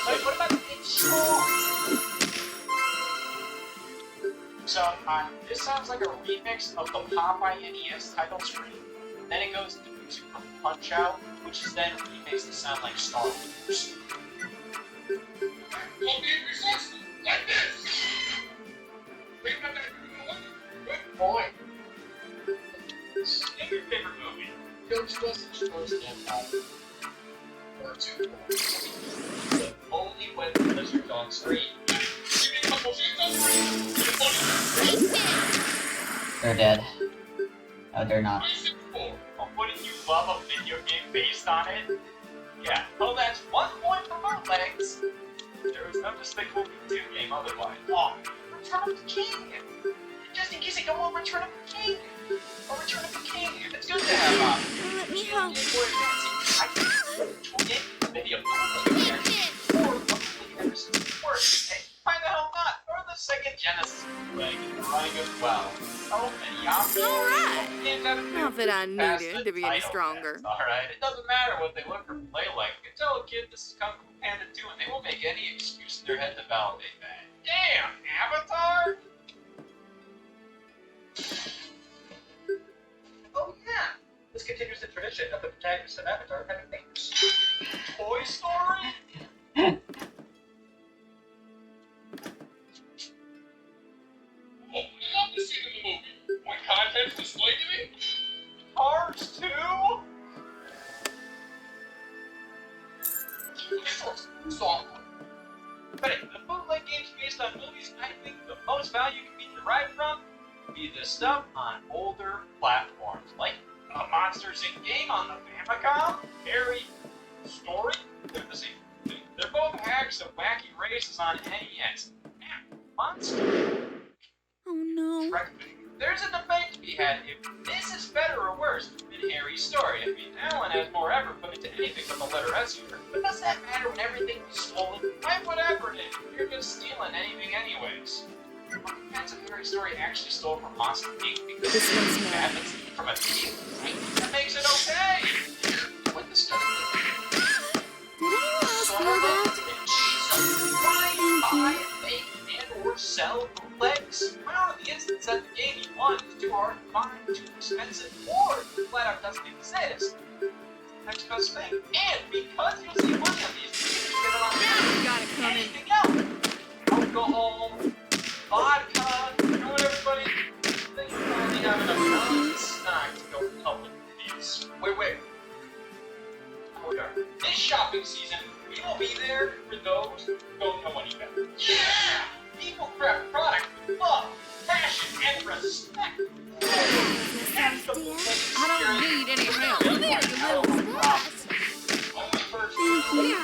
But what about the big Star? So, this sounds like a remix of the Popeye NES title screen. Then it goes to music from Punch Out, which is then remixed to sound like Star Wars. Like this. Good boy. Name your favorite movie. Ghostbusters First Impact. Or two. But only when the lizard's on screen. They're dead. No, they're not. Oh, wouldn't you love a video game based on it? Yeah. Oh, that's 1 point for bootlegs. There was no Despicable Me 2 game otherwise. Oh, Return of the King. Just in case they go on Return of the King. Or Return of the King. It's good to have Let me help. Game Boy Advance. I can tweet it, maybe a bootleg version, or a bootleg version. Or, hey, why the hell not? Or the Sega Genesis bootleg is running as well. So many options. Alright. Games have a Not that I past needed the to be any title stronger. test, alright? It doesn't matter what they look or play like. You can tell a kid this is Kung Fu Panda 2 and they will make any excuse in their head to validate that. Damn, Avatar? Oh yeah. This continues the tradition of the protagonist of Avatar having names. Toy Story? Oh, I love the scene in the movie. When content's displayed to me. Cars 2? Song. But hey, the bootleg games based on movies, I think the most value can be derived from would be the stuff on older platforms, like Monsters Inc. game on the Famicom, Harry Story, they're the same thing. They're both hacks of wacky races on NES. Yeah, Monster. Oh no. There's a debate to be had if this is better or worse than Harry's Story. I mean, Alan has more effort put into anything but the letter S here. But does that matter when everything is stolen? Why put effort in? You're just stealing anything anyways. What depends if Harry's Story actually stole from Monster Inc. because This one's it mine. happens from a thief, right? That makes it okay. What the stuff Did anyone else feel that? buy, make, and or sell bootlegs? Well, the instance that the game you want is too hard to find, too expensive, or flat out doesn't exist. Next best thing. And because you'll see money on these, you get on You got it coming. anything else. Alcohol, vodka, you know what everybody? They only have enough funds to go public with these. Wait. Hold on. This shopping season, we will be there for those who don't know any better. Yeah! People craft product with love, passion, and respect. Yourself, dear. I don't need any help. Come here, you little slut. Only first Thank you.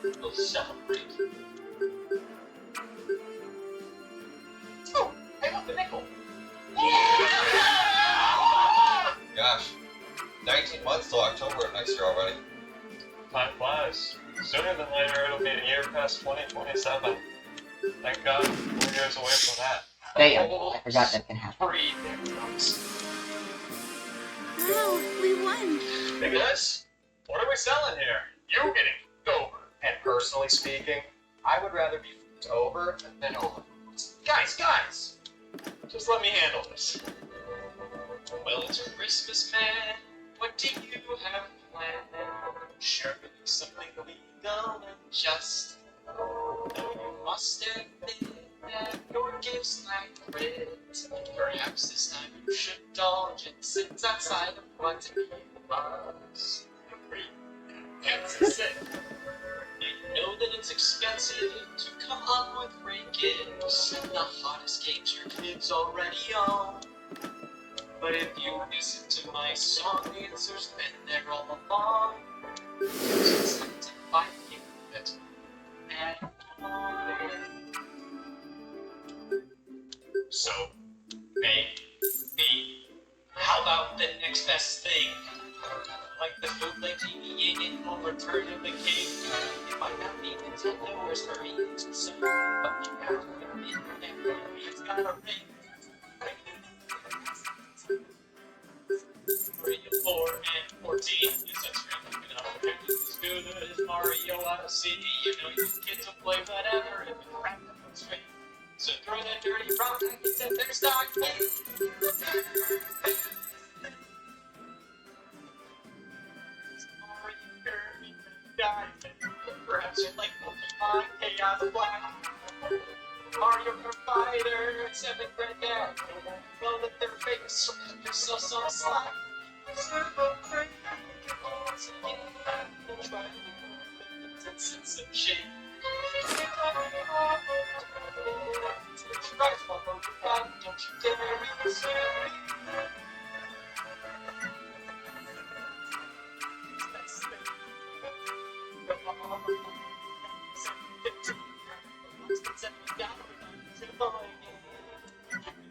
Thank you. will celebrate. Oh, I want the nickel. Gosh, 19 months till October of next year already. Time flies. Sooner than later, it'll be a year past 2027. Thank God, 4 years away from that. Damn, I forgot that can happen. Free victims. Wow, we won. Hey guys, what are we selling here? You getting over. And personally speaking, I would rather be f***ed over than over. Guys! Just let me handle this. Well, it's Christmas, man. What do you have planned? Surely something legal and just. Though you must admit that your gifts lack grit. Perhaps this time you should indulge and sit outside of what people loves. That's it. You know that it's expensive to come up with great gifts and the hottest games your kids already own. But if you listen to my song, the answer's been there all along. Find you that. And so, maybe, how about the next best thing? Like the bootleg GBA in full Return of the King. It might not be Nintendo or Square Enix, so, but you have to admit that it's got a ring. Mario 4 and 14 is such great enough. As good as Mario Odyssey, you know you kids will play whatever if it's wrapped up in string. So throw that dirty rock back into their stock. Perhaps you'd like Pokemon Chaos Black, Mario Kart Fighter, 7th grade dad. Roll at their face, so cut yourself some slack. Super crazy, sense of shame. Don't you dare resist.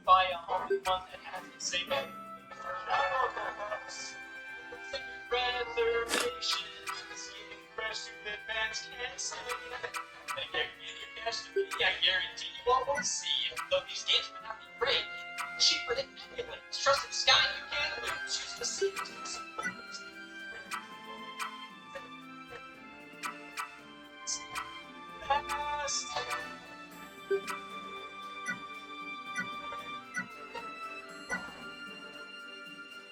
Buy a only one that has the same name. Reservations, getting fresh to the advance can't say. They give you your cash to me, I guarantee you all won't see it. Though these games may not be great, cheaper than anyone. Trust in the sky, you can't lose. Use the seats. Fast.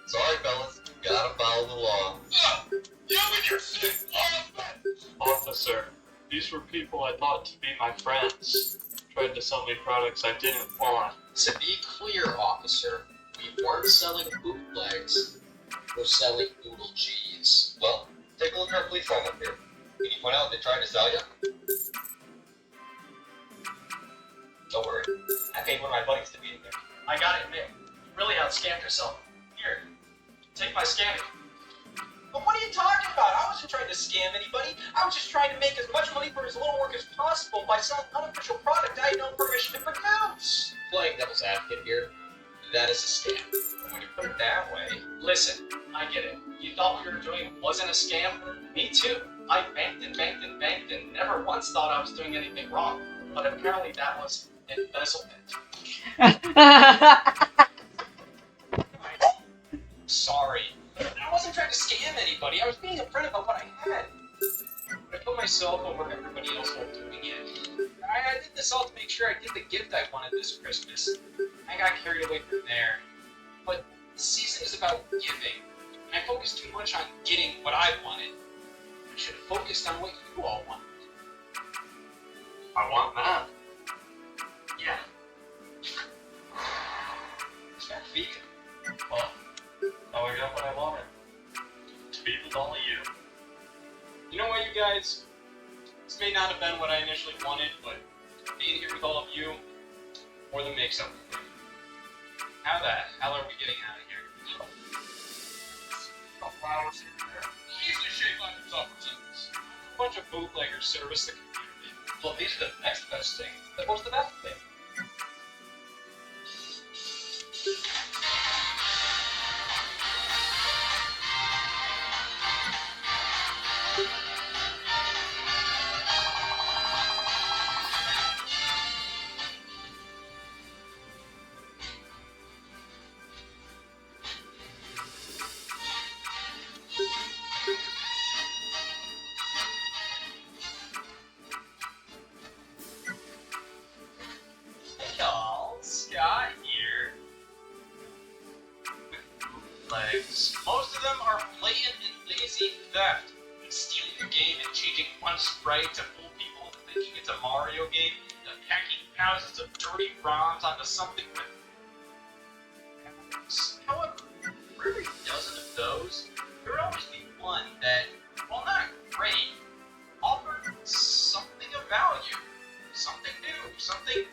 Sorry, fellas. Gotta follow the law. You and your sick Officer, these were people I thought to be my friends. Tried to sell me products I didn't want. To be clear, officer, we weren't selling bootlegs. We're selling noodle cheese. Well, take a look at our police form up here. Can you point out what they tried to sell you? Don't worry. I paid one of my buddies to be in there. I gotta admit, you really outscammed yourself. Here, take my scanner. But what are you talking about? I wasn't trying to scam anybody. I was just trying to make as much money for as little work as possible by selling unofficial product I had no permission to produce. Playing devil's advocate here, that is a scam. When you put it that way. Listen, I get it. You thought what you were doing wasn't a scam? Me too. I banked and banked and banked and never once thought I was doing anything wrong. But apparently that was embezzlement. Sorry. I wasn't trying to scam anybody. I was being upfront about what I had. I put myself over everybody else while doing it. I did this all to make sure I did the gift I wanted this Christmas. I got carried away from there. But the season is about giving. And I focused too much on getting what I wanted. I should have focused on what you all wanted. I want that. Yeah. It's not vegan. Well, now I got what I wanted. To be with all of you. You know what, you guys? This may not have been what I initially wanted, but being here with all of you more than makes up for it. How the hell are we getting out of here? Flowers here and there. Easily shaped like themselves. A bunch of bootleggers service the community. Well, these are the next best thing. But what's the best thing? Hey y'all, Scott here. Legs. Most of them are blatant and lazy theft. Stealing the game and changing one sprite to fool people into thinking it's a Mario game, and packing thousands of dirty ROMs onto something with. However, for every dozen of those, there would always be one that, while not great, offered something of value. Something new, something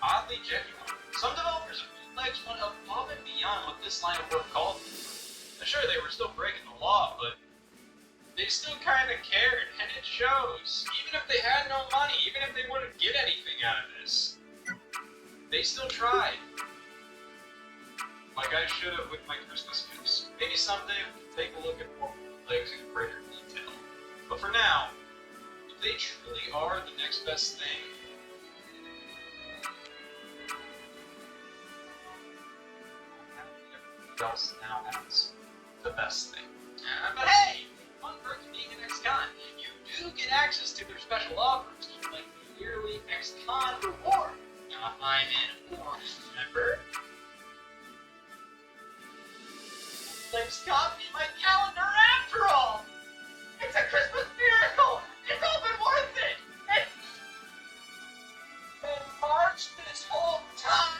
oddly genuine. Some developers of bootlegs went above and beyond what this line of work called for. I'm sure they were still breaking the law, but They still kind of cared, and it shows. Even if they had no money, even if they wouldn't get anything out of this, they still tried. Like I should have with my Christmas gifts. Maybe someday we'll take a look at more legs in greater detail. But for now, if they truly are the next best thing, everything else now has the best thing. But hey, one perk of being an ex-con, you do get access to their special offers, like the yearly ex-con reward. Now I'm in Orange, remember? Let's copy my calendar after all! It's a Christmas miracle! It's all been worth it! It's been March this whole time!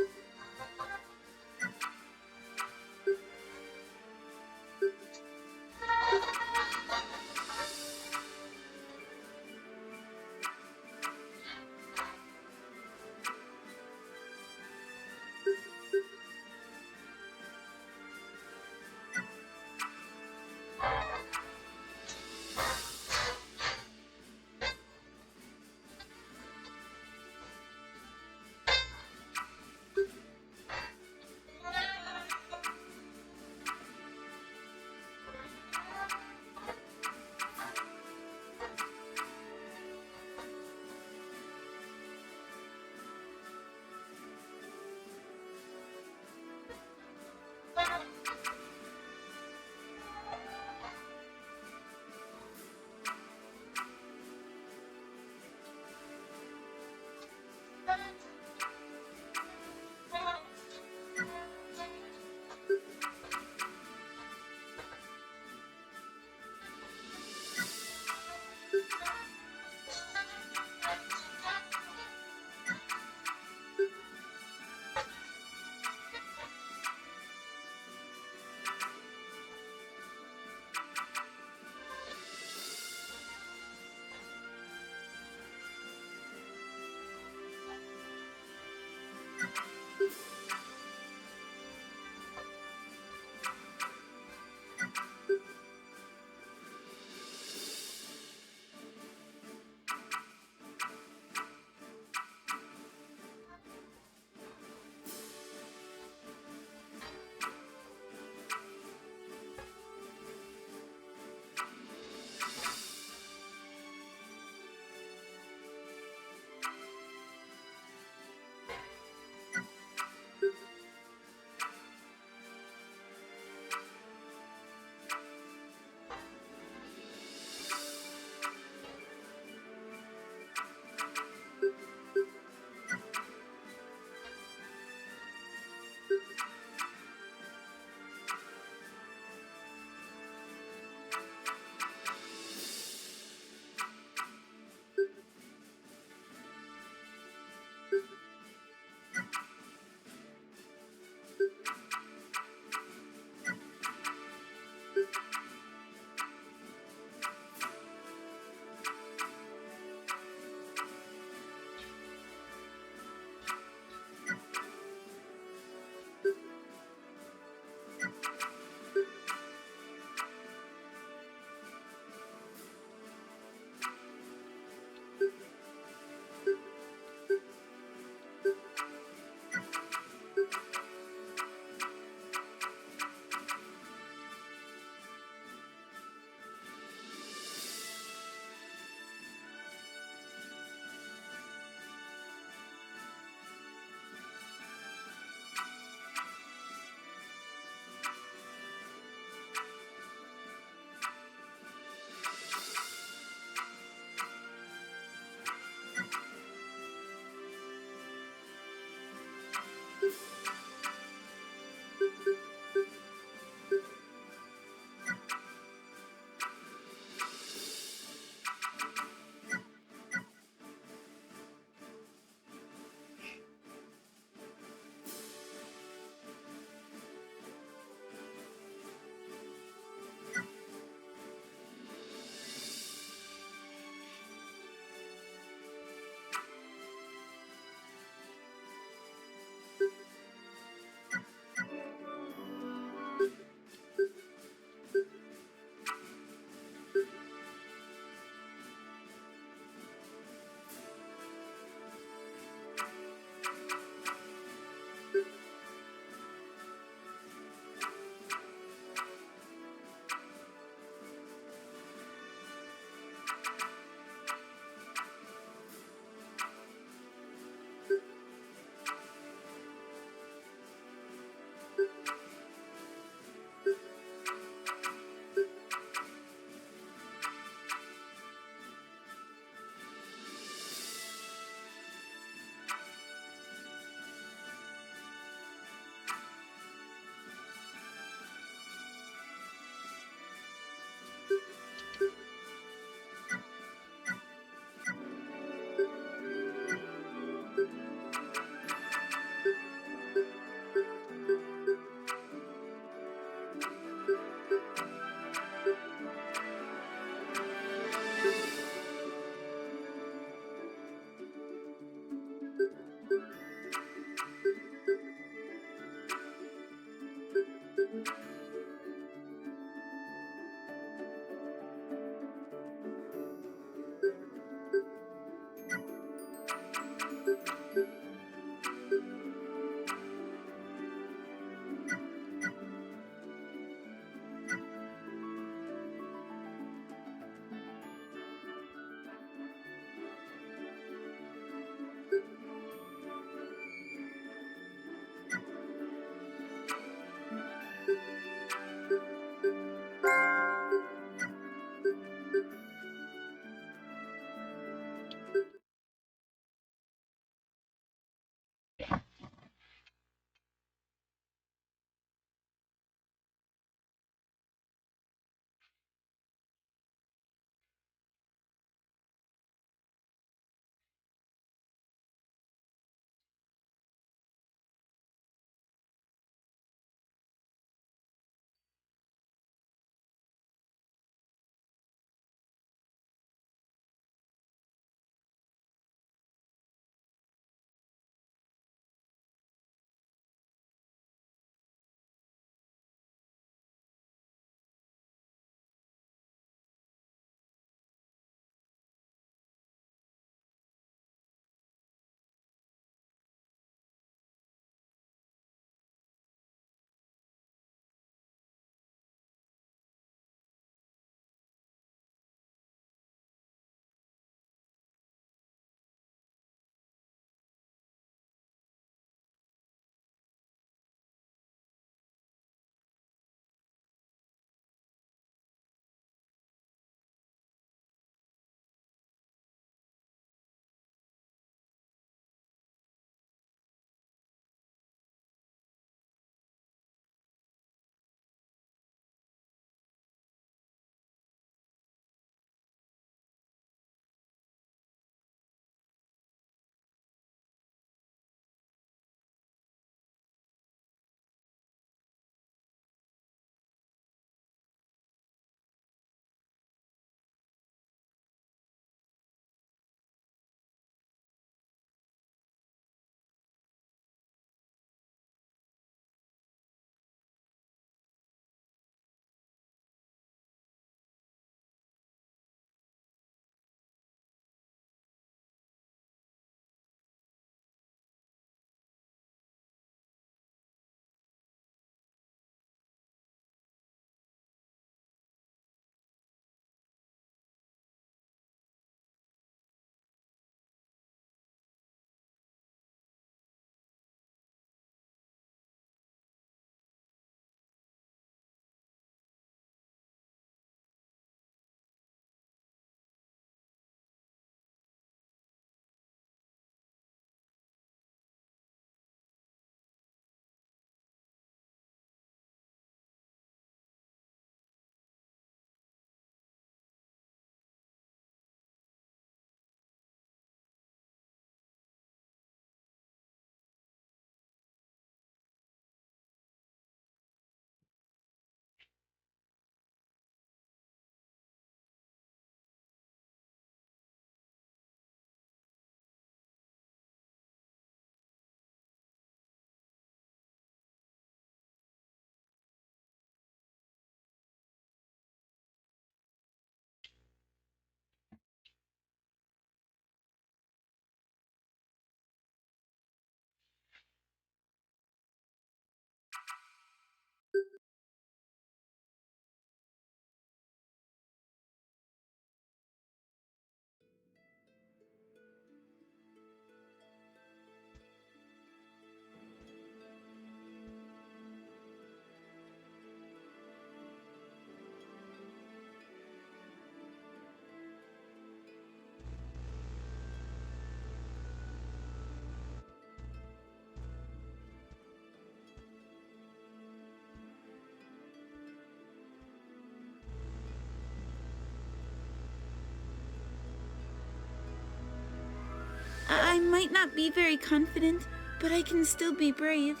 might not be very confident, but I can still be brave.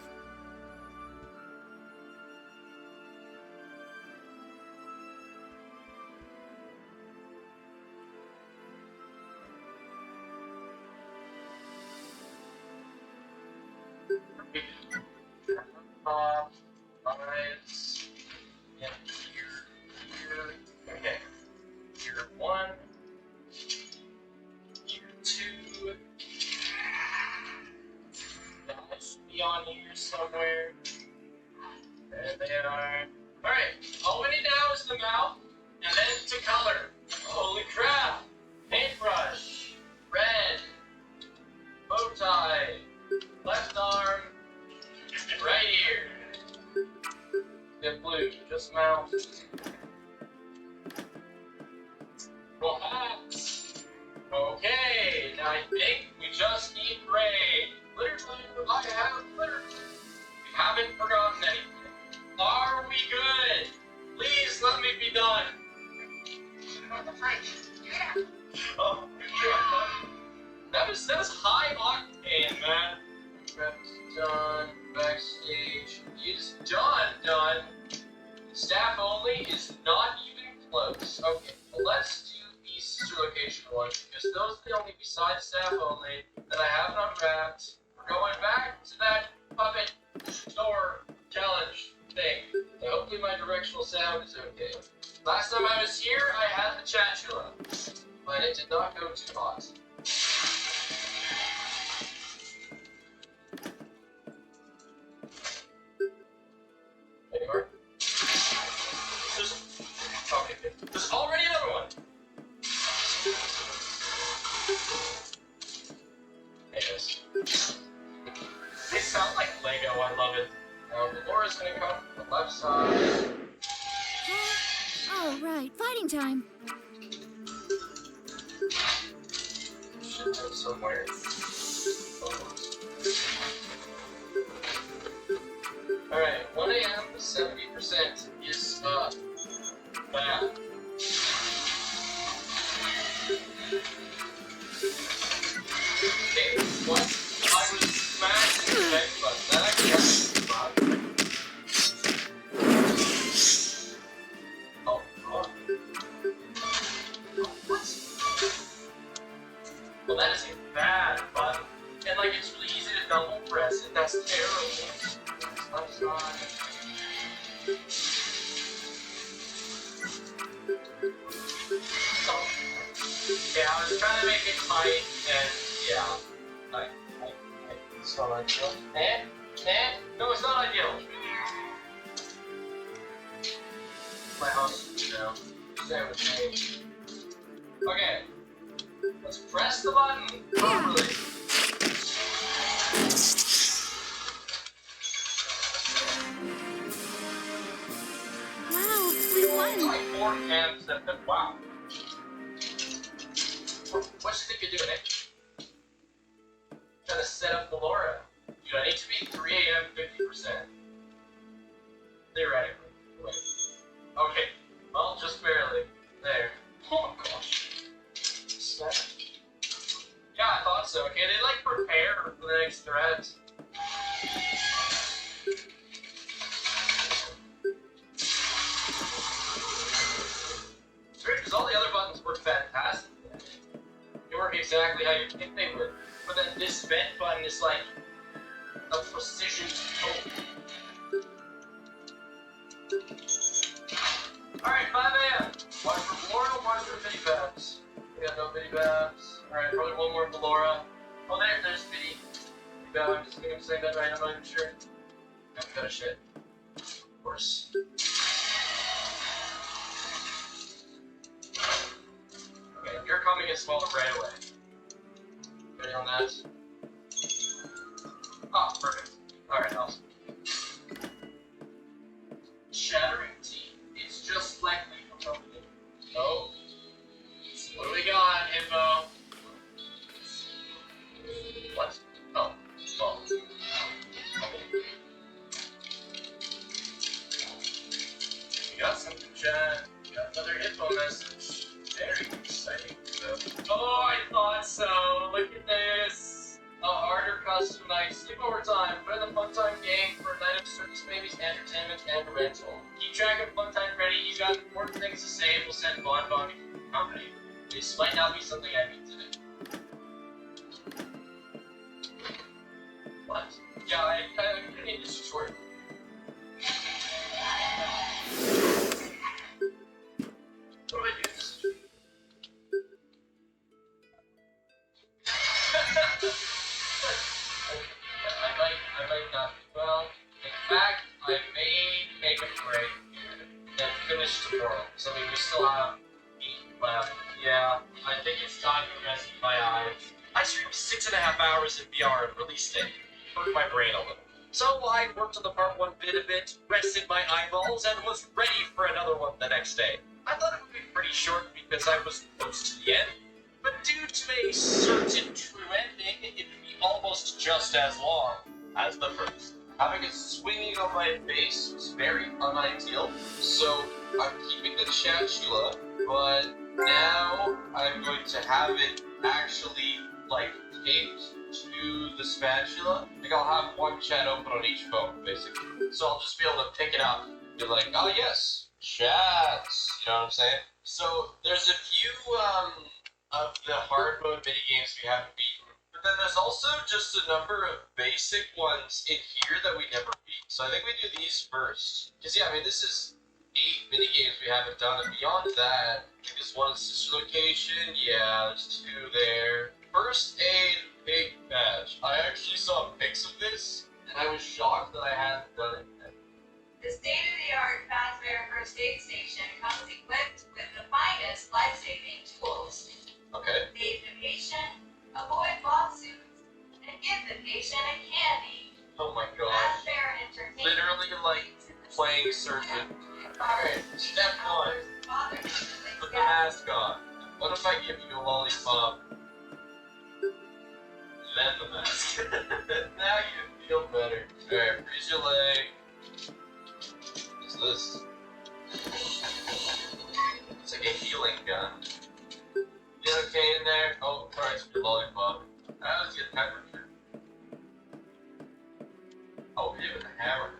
Eyes. And here. Okay. Here 1. Here 2. That should be on here somewhere. There they are. Alright, opening now is the mouth, and then to color. Holy crap! Paintbrush. Red. Bow tie. Left arm. Right ear. Get blue, just mouth. Relax. Okay, now I think we just need gray. Glitter glue, I have glitter glue. We haven't forgotten anything. Are we good? Please let me be done. Oh, that was high octane, man. Reps done. Backstage is done. Staff only is not even close. Okay, well, let's do the sister location one, because those are the only besides staff only that I haven't unwrapped. We're going back to that puppet store challenge thing. So hopefully my directional sound is okay. Last time I was here, I had the Chatula, but it did not go too hot. There you are. There's already another one! Hey guys. They sound like Lego, I love it. Now, Laura's gonna come from the left side. Oh, right. Fighting time. Should have somewhere. Alright, 1 AM, 70% is bad. Okay, once I was smashed in the red button, that actually happened. Oh, God. What? Well, that is a bad button. And, like, it's really easy to double press it. That's terrible. I'm sorry. Yeah, I was trying to make it tight, and yeah, it's not ideal. No, it's not ideal. My house is down. Stay with me. Okay, let's press the button properly. Wow, we won! Like 4 cams that wow. What do you think you're doing, eh? Trying to set up the Laura. Dude, I need to be 3 AM 50%. Theoretically. Wait. Okay. Well, just barely. There. Oh my gosh. Yeah, I thought so. Okay, they like prepare for the next threads. It's weird because all the other buttons work fantastic. They work exactly how you think they would. But then this vent button is like a precision tool. Alright, 5 AM. One for Laura, one for Biddy Babs. We got no Biddy Babs. Alright, probably one more for Laura. Oh, there's Biddy. Biddy Babs, I'm just gonna say that right, I'm not even sure. I haven't got a shit. Of course. Okay, you're coming in smaller right away. Ready on that? Ah, perfect. Alright, awesome. Shattering teeth. It's just like we from company. Oh. What do we got, Info? What? Oh. Oh. Okay. We got something, chat. We got another info message. Very exciting stuff. Oh, I thought so. Look at this. overtime. Put in the Funtime game for a night of Circus Baby's entertainment and rental. Keep track of Funtime Freddy. You got important things to say. We'll send Bon Bon to your company. This might not be something I need to do. What? Yeah, I need this short. What do I do this? I might not. Well, in fact, I may take a break and finish tomorrow. So we still have 8 left. Yeah, I think it's time to rest my eyes. I streamed 6.5 hours in VR and released it. Hurt my brain a little. So I worked on the part 1 bit a bit, rested my eyeballs, and was ready for another one the next day. I thought it would be pretty short because I was close to the end, but due to a certain true ending, it would be almost just as long as the first. Having it swinging on my face was very unideal, so I'm keeping the spatula, but now I'm going to have it actually, like, taped to the spatula. Like, I'll have one chat open on each phone, basically. So I'll just be able to pick it up and be like, oh yes, chats, you know what I'm saying? So there's a few, of the hard mode mini games we haven't beaten. But then there's also just a number of basic ones in here that we never beat. So I think we do these first. Because yeah, I mean, this is 8 mini games we haven't done, and beyond that, I think there's one Sister Location, yeah, there's 2 there. First Aid Big Bash. I actually saw pics of this, and I was shocked that I hadn't done it yet. The state-of-the-art Fazbear First Aid Station comes equipped with the finest life-saving tools. Okay. Save the patient, avoid lawsuits, and give the patient a candy. Oh my god. Fazbear Entertainment. Literally like playing surgeon. Alright, step 1. Put the mask on. What if I give you a lollipop? Then the mask. Now you feel better. Alright, freeze your leg. What's this? It's like a healing gun. You okay in there? Oh, sorry, it's your lollipop. I always get temperature. Oh, we have a hammer,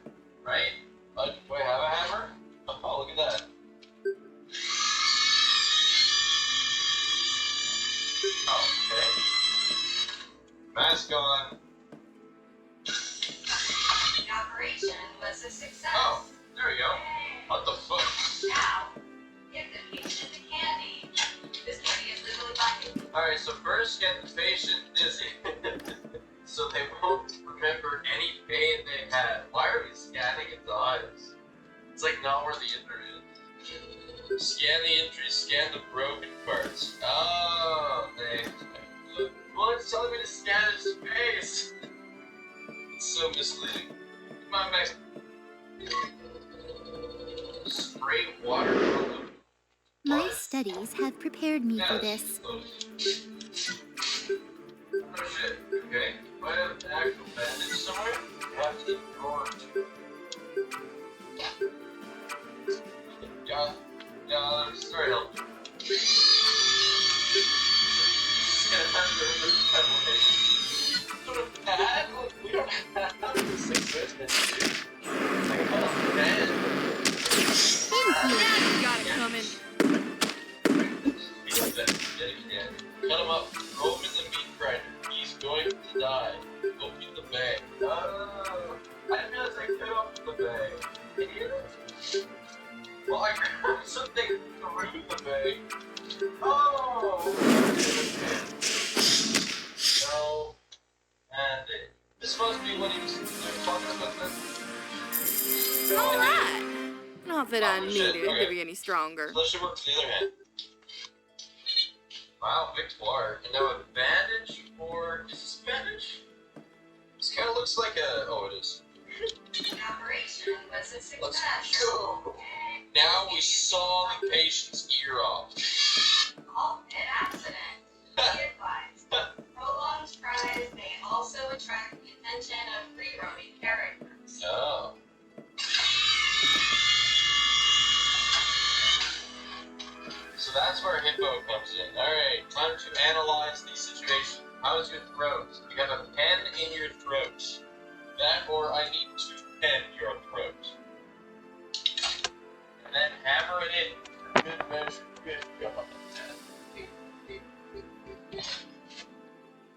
right? Do I have a hammer? Oh, look at that. Oh, okay. Mask on. The operation was a success. Oh, there we go. What the fuck? Now, give the patient the candy. This candy is legally binding. Alright, so first get the patient dizzy. So they won't remember any pain they had. Why are we scanning its eyes? It's like not where the injury is. Scan the injury, scan the broken parts. Oh, thanks. Well, it's telling me to scan his face. It's so misleading. Come on, Max. Spray water on them. My studies have prepared me for this. Oh shit, okay. Do I have an actual bandage somewhere? Left the drawer. Yeah, that's very helpful. Sort of bad? We don't have this equipment, dude. Like, oh, man. You got it coming. Cut him up, throw him in the meat grinder. He's going to die. Open the bag. I didn't realize I cut open the bag. Can you? Well, I grabbed something through the bag. Oh! No. And this must be what he was talking about then. Alright. Not that I Oh, need shit, it to okay. be any stronger. So let's work to the other hand. Wow, Victoire. And now a bandage, or is this a bandage? This kind of looks like a. Oh, it is. The operation was a Let's success. go. Now we saw the patient's ear off. All an accident. Be advised. Prolonged cries may also attract the attention of free-roaming characters. Oh. So that's where Hippo comes in. Alright, time to analyze the situation. How is your throat? You have a pen in your throat. That or I need to pen your throat. And then hammer it in. Good measure, good job.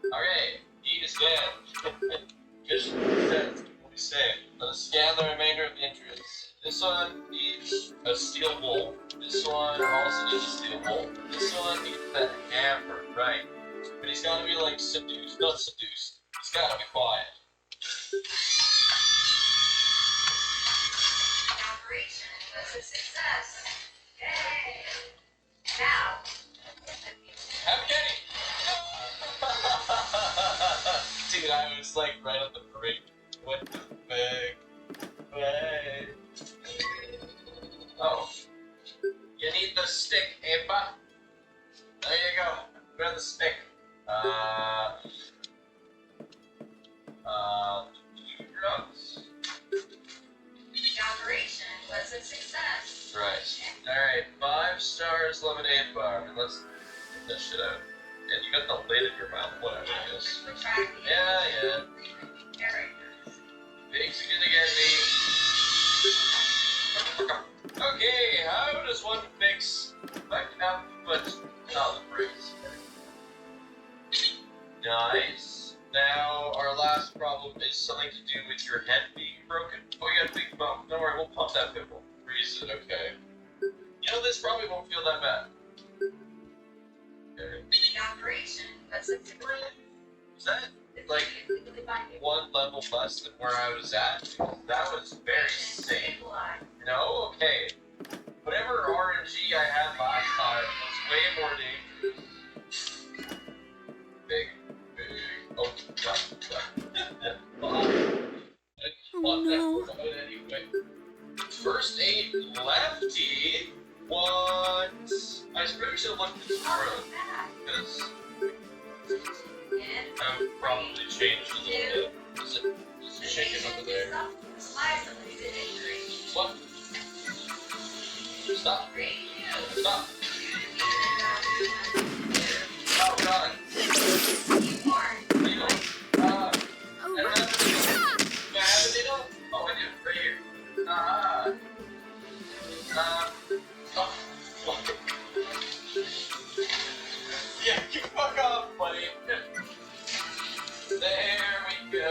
Okay, eat is dead. Mission success. What we say? Let's scan the remainder of the entries. This one needs a steel bowl. This one also needs a steel bowl. This one needs that hammer, right? But he's gotta be like seduced, not seduced. He's gotta be quiet. Operation was a success. Yay! Now, Have a Kenny! Dude, I was like right on the brink. What the fuck? Hey. Oh. You need the stick, Ava. There you go. Grab the stick. Drugs. the operation was a success. Right. Alright, 5 stars lemonade bar. I mean, let's get that shit out. And you got the lid in your mouth, whatever it is. Retract the Yeah. characters. Pigs are gonna get me. Okay, how does one fix fucking up but not the brakes? Nice. Now, our last problem is something to do with your head being broken. Oh, you got a big bump. Don't worry, we'll pump that pimple. Freeze it, okay. You know, this probably won't feel that bad. Okay. The operation was a success. Is that like one level less than where I was at? That was very safe. No? Okay. Whatever RNG I had last time was way more dangerous. Big. Oh, God. Oh no. Anyway. First aid lefty? What? I probably should have looked at this room. Because I've probably changed a little bit. Is it shaking over there? What? Stop. Stop. Oh, God. Needle. Oh, I don't have a needle. Do I have a needle? Oh, I do. Right here. Oh. Yeah, you fuck off, buddy. There we go.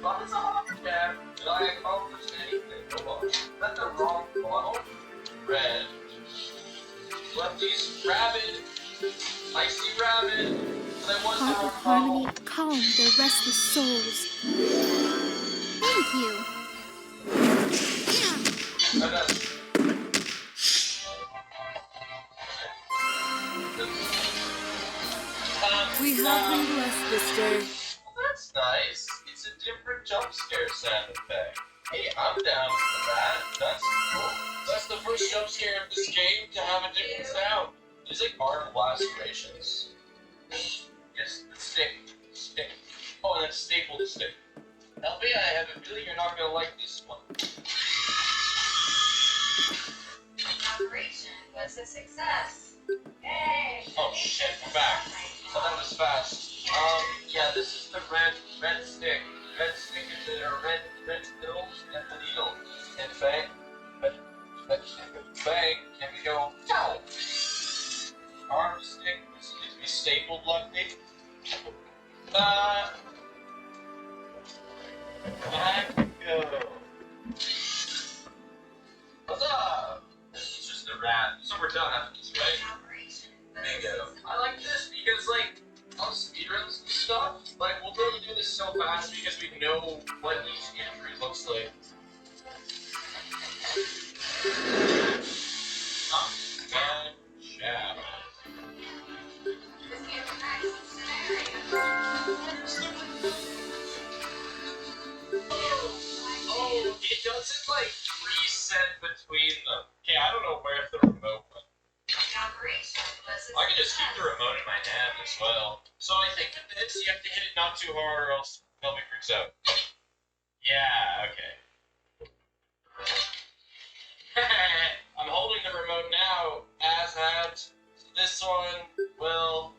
What's up, Dad? Did I accomplish anything? Hold on. Is that the wrong bottle? Red. Lefty's rabid. Icy rabid. That was the Heart of wrong harmony, bottle. calm their restless souls. Thank you. We have been blessed this day. That's nice. It's a different jump scare sound effect. Hey, I'm down for that. That's cool. That's the first jump scare of this game to have a different sound. These like arm lacerations. Yes, the stick. Stick. Oh, and then staple the stick. LB, I have a feeling you're not gonna like this one. Operation was a success. Yay! Oh shit, we're back. Oh, that was fast. Yeah, this is the red stick. Red stick is the red pills and the needle. And bang, bang, and we go, pow! Arm stick needs to be stapled like me. Back go. What's up? This is just a rat. So we're done after this, right? Bingo. I like this because, like, on speedruns and stuff, like, we'll be able to do this so fast because we know what each entry looks like. Not bad job. Oh, it doesn't, like, reset between them. Okay, I don't know where the remote went. I can just keep the remote in my hand as well. So I think with this, you have to hit it not too hard or else Melby freaks out. Yeah, okay. I'm holding the remote now, as had this one will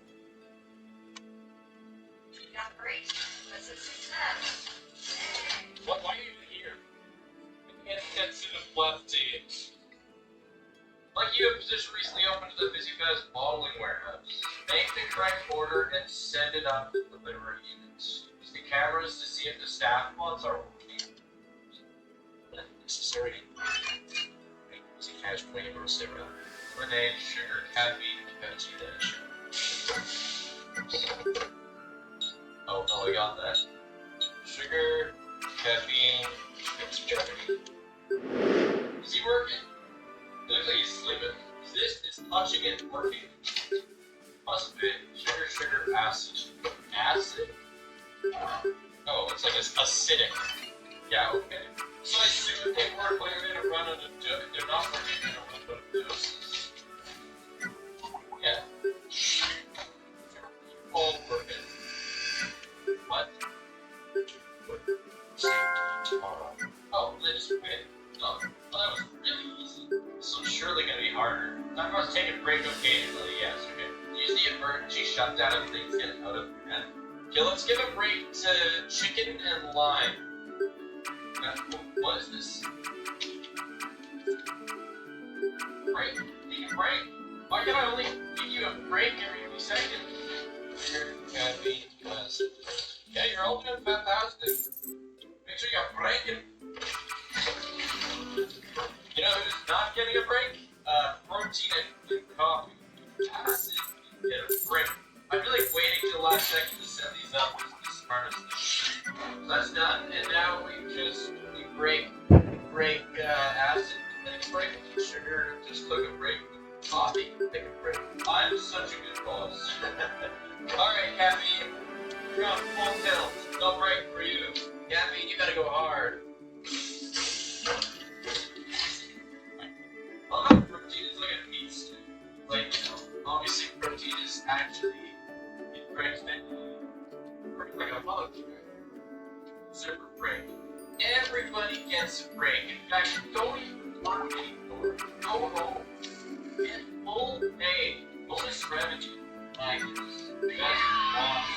you a position recently opened to the Busy Fast bottling warehouse. Make the correct order and send it up to the delivery units. Use the cameras to see if the staff pods are working. Necessary. Easy cash playing a roast around. Lemonade, sugar, caffeine, Pepsi Dash. Oh no, I got that. Sugar, caffeine, Pepsi Dash. Is he working? It looks like he's sleeping. This is touching and working. Must be. Sugar, acid. Acid? Oh, it's like it's acidic. Yeah, okay. So I assume they work when you're gonna run out of doses. They're not working when you're gonna run out of doses. Yeah. All working. What? Oh, they just win. Oh, well, that was really easy. So surely gonna be harder. I must take a break occasionally, yes, okay. Use the emergency shutdown if things get out of hand. Okay, let's give a break to chicken and lime. What is this? Break? Take a break? Why can I only give you a break every few seconds? You're gonna be blessed. Yeah, you're all doing fantastic. Make sure you're breaking. You know who's not getting a break? Protein and coffee. Acid, get a break. I feel like waiting till the last second to set these up was the smartest thing. That's done, and now we break acid, take a break with sugar, just took a break with coffee, take a break. I'm such a good boss. Alright, caffeine, you're on full tilt. No break for you. Caffeine, you gotta go hard. Well, not protein is like a meat stick. Like, you know, obviously protein is actually it breaks like a molecule. Super break. Everybody gets a break. In fact, don't even work anymore. Go home. Get full pay. Bonus revenue. My goodness. That's awesome.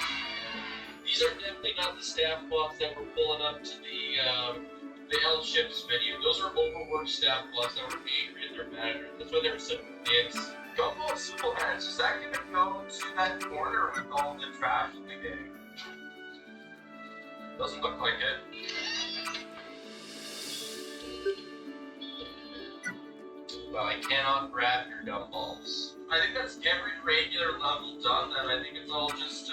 These are definitely not the staff bots that were pulling up to the L-Chips video. Those are overworked staff bots that were angry at their manager. That's why they were so dicks. Gumbo Simple Hands, is that gonna go to that corner with all the trash in the game? Doesn't look like it. Well, I cannot grab your gumballs. I think that's every regular level done, then I think it's all just,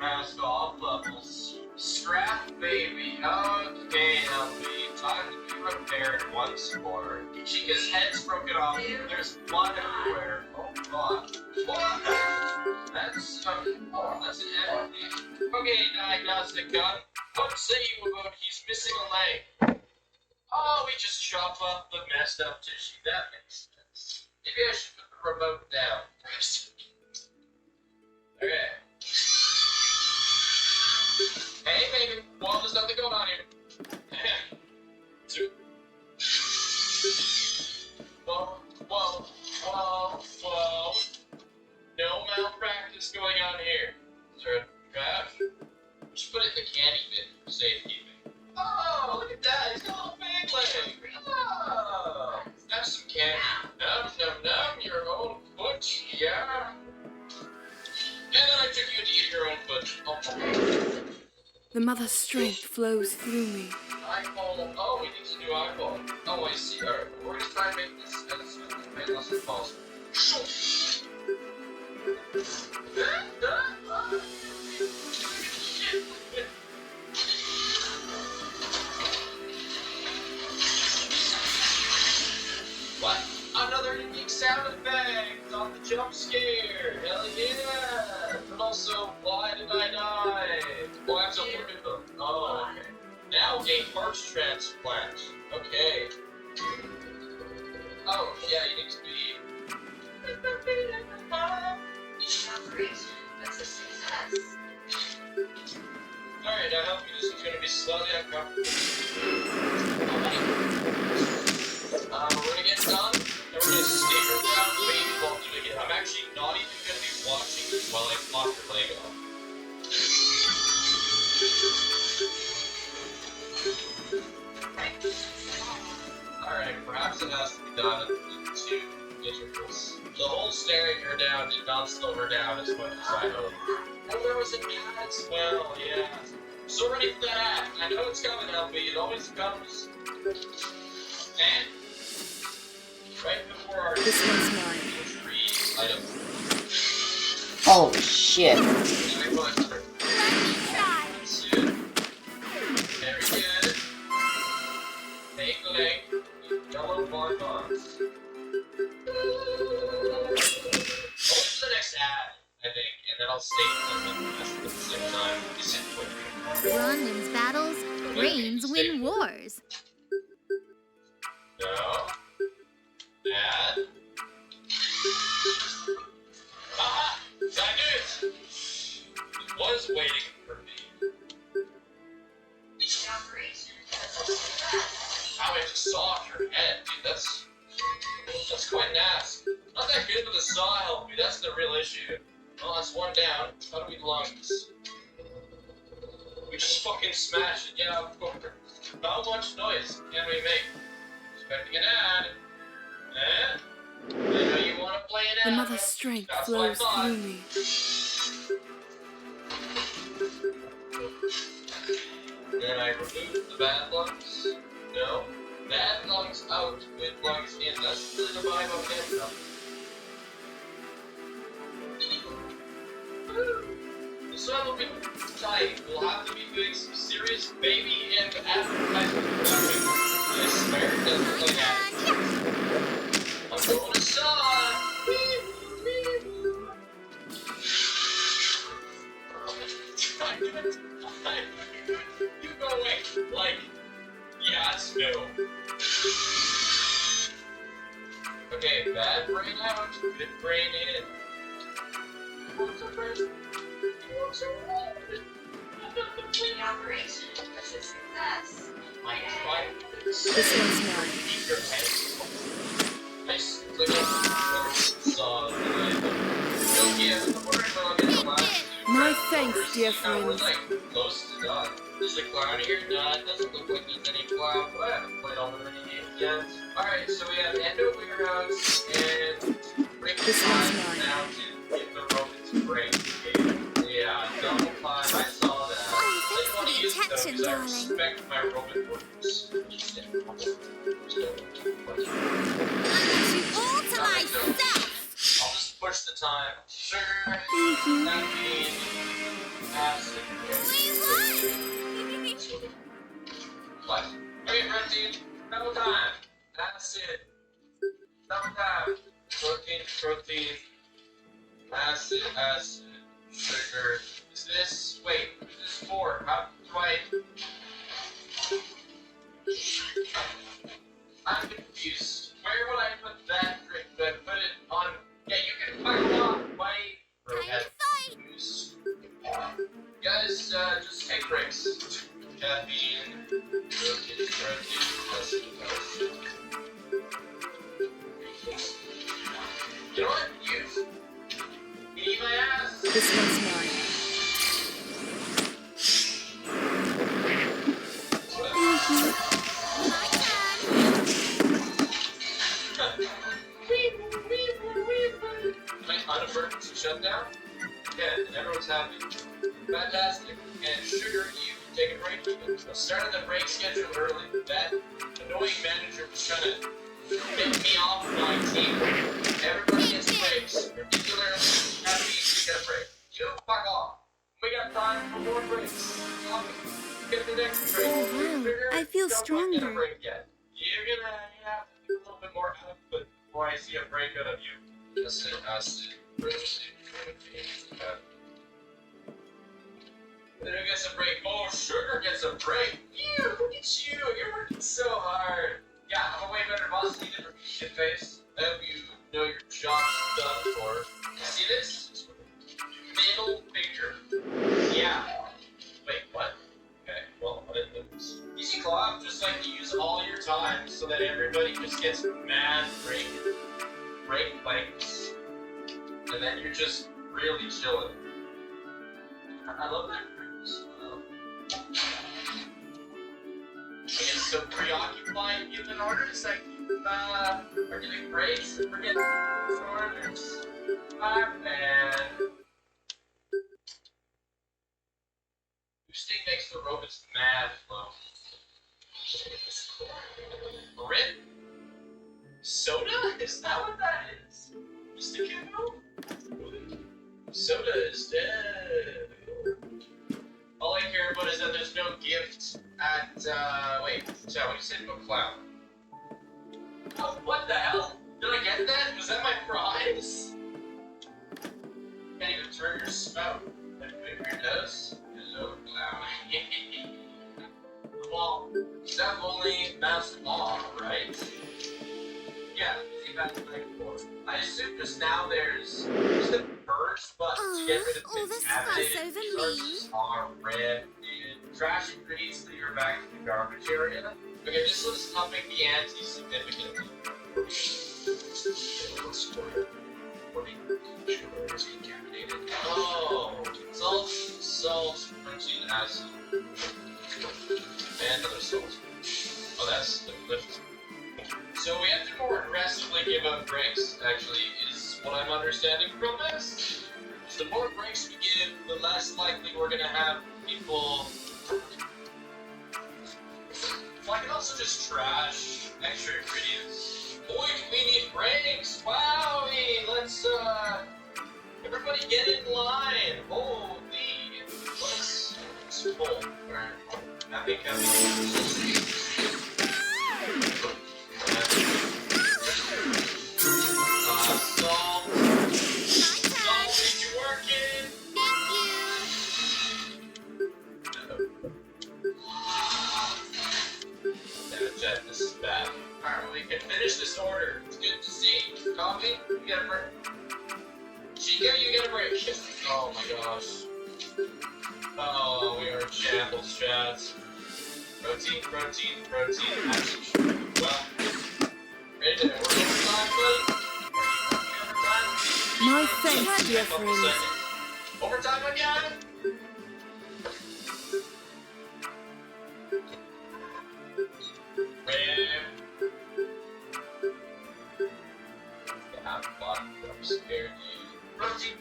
mask off levels. Scrap baby. Okay, LB. Time to be repaired once more. Chica's head's broken off. There's blood everywhere. Oh god. What? That's that's an enemy. Okay, diagnostic gun. What say you about he's missing a leg? Oh, we just chop up the messed up tissue. That makes sense. Maybe I should put the remote down first. Okay. Hey, baby. Well, there's nothing going on here. Two. Whoa. No malpractice going on here. Is there a trash? We should put it in the candy bin for safekeeping. Oh, look at that. He's got a little big leg. Oh, have some candy. Num, your own foot. Yeah. And then I took you to eat your own foot. Oh. The mother's strength flows through me. iPhone. Oh, we need a new iPhone. Oh, I see. Alright, we're gonna try and make this as painless as possible. What? Another unique sound effect on the jump scare. Hell yeah! But also, why did I die? Oh, I have to look at them. Oh, okay. Now a heart transplant. Okay. Oh, yeah, you need to be. Each operation was a success. Alright, I hope this is gonna be slowly uncomfortable. We're gonna get done, and we're gonna stay around waiting while doing it. I'm actually not even gonna be watching this while I pop your leg off. Alright. perhaps it has to be done in 2 intervals. The whole staring her down did not slow her down as much as I hoped. Oh, there was an ad smell, yeah. So ready for that ad. I know it's coming, LB. It always comes. And right before our This one's mine. tree item. Holy shit. Very much. Let me try. That's it. Very good. Make leg. Yellow bonbons. What's the next ad, I think, and then I'll state them at the same time. Is it quick? Ron wins battles, brains win wars. No. Ad. Aha! I knew it! It was waiting for me. The operation has a success. How I just saw off your head, dude. That's quite nasty. Not that good with a saw, help me. That's the real issue. Well, that's one down. How do we lungs? We just fucking smashed it, yeah, of course. How much noise can we make? Expecting an ad. Eh? I know you want to play an The ad. mother's strength That's what I flows thought. through me. Then I remove the bad lungs. No. Bad lungs out, good lungs in. That's really the vibe I'm getting from. This one will be tight. We'll have to be doing some serious baby and advertisement production. I swear it doesn't play that. I'm going to saw. You go away. Like, yeah, it's no. Okay, bad brain out, good brain in. What's up, brain? What's up, brain? The operation was a success. This one's mine. Keep your head. Nice. Click on the saw. Don't give the word on the last. My thanks, dear We're friends. like close to done. There's a clown here. No, it doesn't look like there's any clown. But I haven't played all the mini games yet. Alright, so we have Endo Warehouse and Break This one's mine. Mountain in the Romans Break game. Yeah, double time. I saw that. Oh, thanks for the attention, I darling. respect my Roman workers. I want you all to myself. I'll just push the time. Sugar, Thank you. caffeine, acid. Wait, What? Okay, red team. Double time. Acid. Double time. Protein. Acid. Sugar. Is this? Wait. Is this 4? How do I? I'm confused. Where would I put that drink? Do I put it on? Yeah, you can fuck off, buddy. Guys, just take breaks. Caffeine, protein, acid. You know what? You eat my ass. This one's mine. Thank you. My turn. Like unemergency shutdown? Yeah, and everyone's happy. Fantastic. And Sugar, you can take a break. I started the break schedule early. That annoying manager was trying to get me off my team. Everybody gets breaks. Particularly happy to get a break. You fuck off. We got time for more breaks. Get the next break. Oh, wow. Sugar, I feel don't stronger. Get a break yet. You're gonna have to do a little bit more output before I see a break out of you. Acid, protein. Then who gets a break? Oh, Sugar gets a break. Phew, look at you. You're working so hard. Yeah, I'm a way better boss than you did for shit face. I hope you know your job's done for. See this? Middle finger. Yeah. Wait, what? Okay, well, I didn't lose. Easy Claw, just like to use all your time so that everybody just gets mad break blanks. And then you're just really chilling. I love that. I get so preoccupied giving orders, I keep We're getting breaks. We're getting orders. My man. Boosting makes the robots mad, though. Rip? Soda? Is that what that is? Mr. Kimbo? Soda is dead. All I care about is that there's no gift at, wait, so what you said about Clown? Oh, what the hell? Did I get that? Was that my prize? Can't even turn your spout. That figure does. Hello, Clown. Well, Steph only bounced off, right? Yeah, he bounced back and forth. I assume just now there's a purge button to get rid of this contaminated smells so resources are red and trash ingredients that you're back to the garbage area. Okay, this was upping the ante significantly. Oh, salt, protein, acid, and other salt. Oh, that's the lift. So we have to more aggressively give up breaks, actually, is what I'm understanding from this. So the more breaks we give, the less likely we're gonna have people... Well, I can also just trash extra ingredients. Boy, do we need breaks! Wowie! Let's, everybody get in line! Holy! Let's full. Alright. Happy. This is bad. Alright, well, we can finish this order. It's good to see. Coffee, you get a break. Chica, you get a break. Oh my gosh. Oh, we are in shambles, chats. Protein. Action. Well, ready to work overtime, buddy? My thanks, dear friend. Overtime again? I'm scared. Protein,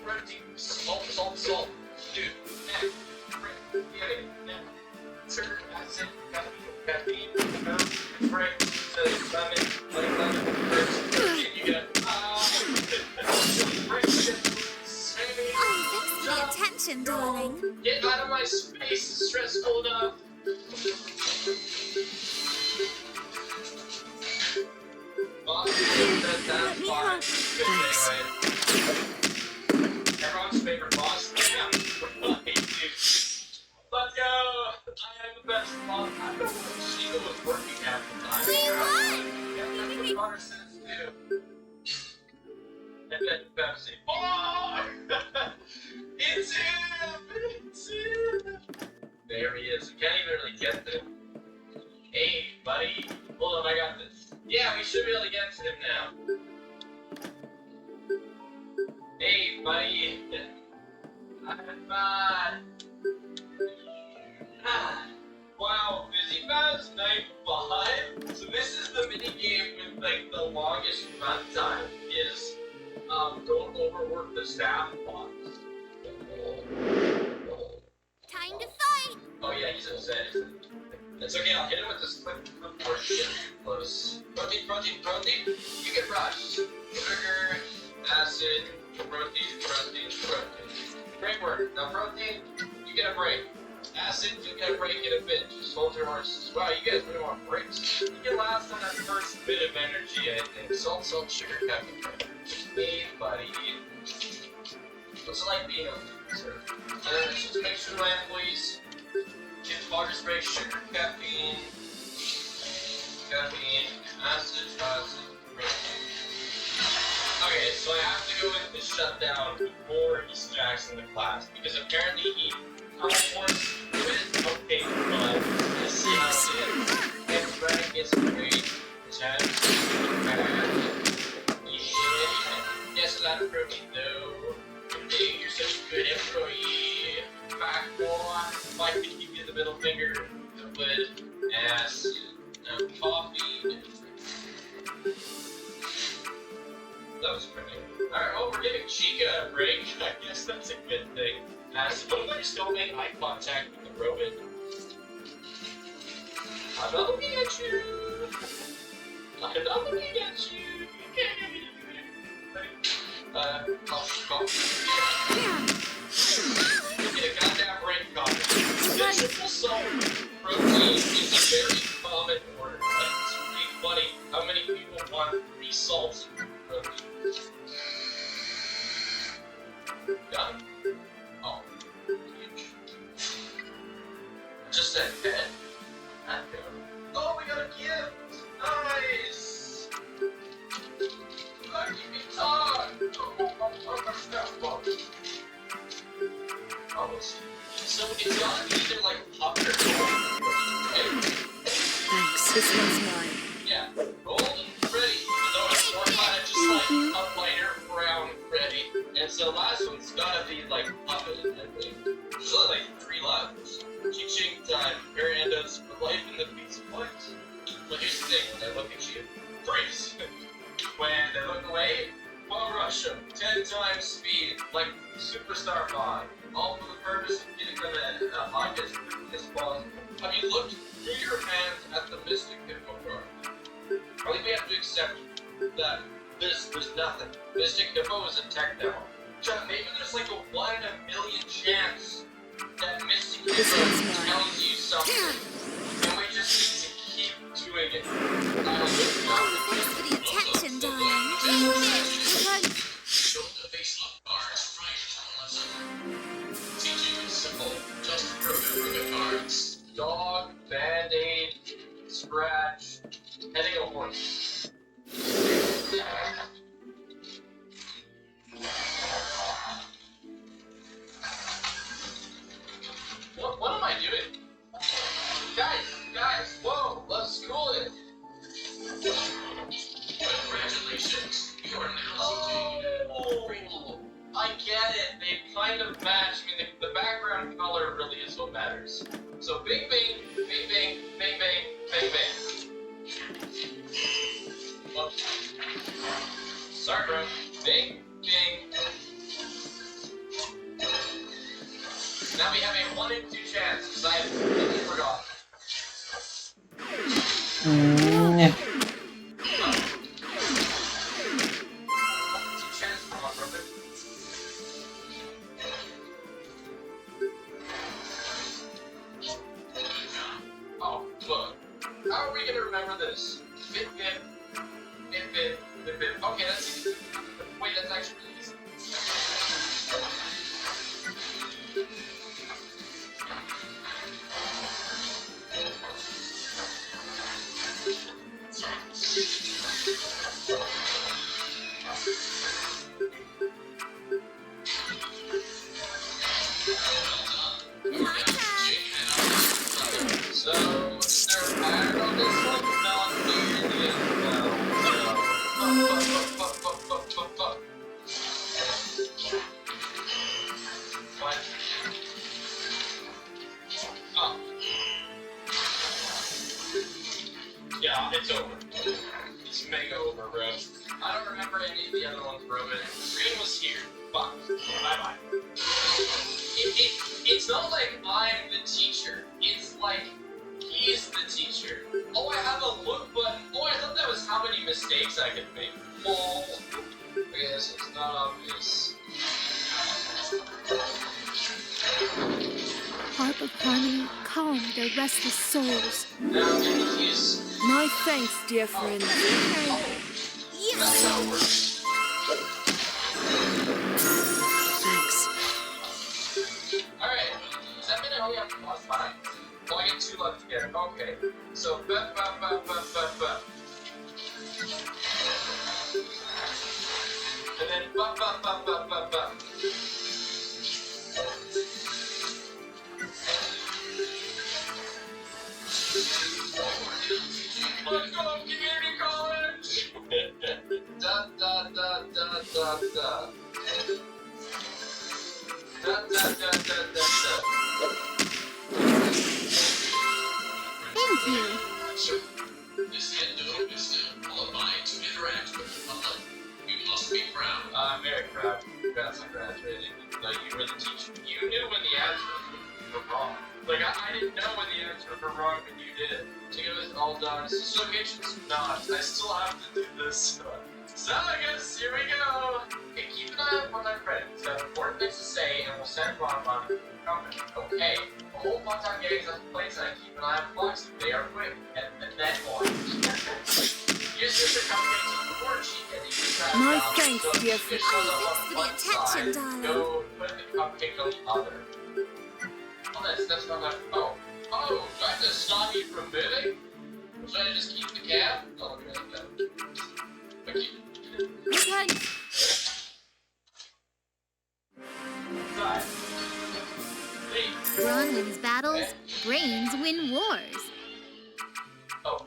salt. Dude, sugar, acid, caffeine, break, lemon, protein, you get Oh, thanks for the attention, darling. Get out of my space, it's stressful enough. Let me help. Thanks. Everyone's favorite boss? Yeah. Let's go! I am the best boss. I don't know what Shiva was working at the time. We won! Yeah, that's what Connor says too. And then Pepsi. Oh! It's him! There he is. We can't even really get to him. Hey, buddy. Hold on, I got this. Yeah, we should be able to get to him now. Hey, buddy. Wow, Busy Baz 95? So this is the mini game with like the longest runtime is don't overwork the staff box. Time to fight! Oh yeah, he's upset. It's okay, I'll hit him with this quick before she gets too close. Protein. You get rushed. Sugar, acid, protein. Great work. Now protein, you get a break. Acid, you get a break in a bit. Just hold your horses. Wow, you guys really want breaks. You can last on that first bit of energy, I think. Salt, sugar, caffeine. Hey, buddy. What's it like being a loser? Just make sure my employees get focus break, sugar, caffeine, acid, protein. Okay, so I have to go into the shutdown before he stacks in the class because apparently he teleports with okay, but let's see how it is. Everybody gets great. Yes, a lot of protein though. Hey, you're such a good employee. Back on. Like to give you the middle finger with acid, coffee. that was pretty. Alright, well, we're giving Chica a break. I guess that's a good thing. So what if I still make eye contact with the robot? I'm not looking at you! I'm not looking at you! Get a goddamn brain copy. The triple salt protein is a very common order. Like, it's really funny how many people want 3 salts in protein. Done? Oh. Just that head. Oh, we got a gift! Nice! I can talk! Almost. So it's gotta be either like puppet or Thanks, this one's mine. yeah, golden Freddy. Though it's more kind of just like a lighter brown Freddy. And so the last one's gotta be like puppet, I think. There's only like 3 left. Teaching time. Miranda's life in the pizza point. But here's the thing, when they look at you, freeze! When they look away, bum rush them. 10 times speed, like Superstar Bond. All for the purpose of getting them in the highest as possible. Have you looked through your hands at the Mystic Hippo card? I think we have to accept that there's nothing. Mystic Hippo is a tech demo. John, maybe there's like a 1 in a million chance that Mystic Hippo tells you something. And we just need to keep doing it. Thanks for the attention, darling. Show the face up cards prior to the lesson. Teaching is simple. Just ribbon cards. Dog, Band-Aid, scratch, heading a horse. What am I doing? Guys, whoa, let's cool it. Congratulations. You are now Oh, I get it. They kind of match. I mean, the background color really is what matters. So, bing, bing, bing, bing, bing, bing, bing, bing. Whoops. Sorry, bro. Bing, bing. Now we have a 1 in 2 chance, because I have completely forgot. Yeah. 2 chances, come on, brother. Oh, look. How are we gonna remember this? Bit, bit, bit, bit, bit, bit. Okay, that's easy. Wait, that's actually really easy. My turn. So, is there a pattern on this one? Not nearly What? Oh. Yeah, it's over. It's mega over, bro. I don't remember any of the other ones, bro, but Green was here. Fuck. Bye-bye. It's not like I'm the teacher. It's like he's the teacher. Oh, I have a look button. Oh, I thought that was how many mistakes I could make. Oh, I guess it's not obvious. Harp of harmony, calm their restless souls. Now I'm gonna use. My thanks, dear friend. That's how it works. Thanks. Alright, does that mean I only have to plus 5? Well, I get 2 left to get. Okay. So, ba. And then ba. Let's go, community college! Da. Thank you. So, this envelope is to qualify to interact with the public. We must should be proud. I'm very proud. Congrats on graduating. Like, you were the teacher. You knew when the answers were wrong. Like, I didn't know when the answers were wrong, but you did. So it was all done. So patience not. I still have to do this. So I guess here we go. Okay, keep an eye out on my friends. Got important things to say, and we'll send Bonbon to the company. Okay. The whole Bonbon gang is at the place, and I keep an eye on Foxy. They are quick. And then on. Your sister cupcakes on the board sheet, and you can No grab thanks, so dear if friend. it shows up Oh, on thanks for the one attention, side, darling. go put the cupcake on the other. Oh, that's not that. Oh, do I have to stop you from moving? Or should I just keep the cab? Oh, look at that. Okay. Okay. Five. 3. Brawn wins battles, brains win wars. Oh.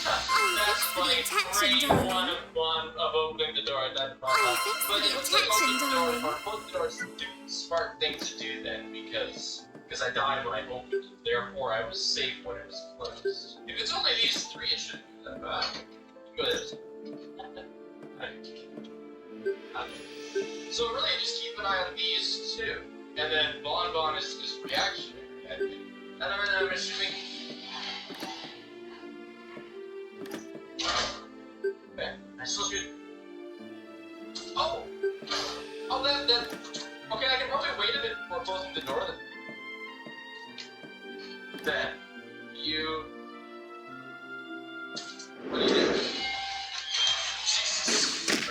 That's thanks for the funny. attention, Grade darling. one of opening the door at that point. Oh, thanks for But the it looks like attention, opening the door, darling. or both doors do smart thing to do then, because I died when I opened it. Therefore, I was safe when it was closed. If it's only these 3, it shouldn't be that bad. Go ahead. So really, just keep an eye on these 2, and then Bonbon is just reactionary. I think. And I'm assuming. Okay, I still should. Oh, that. Okay, I can probably wait a bit before closing the door then. Then you. What do you do?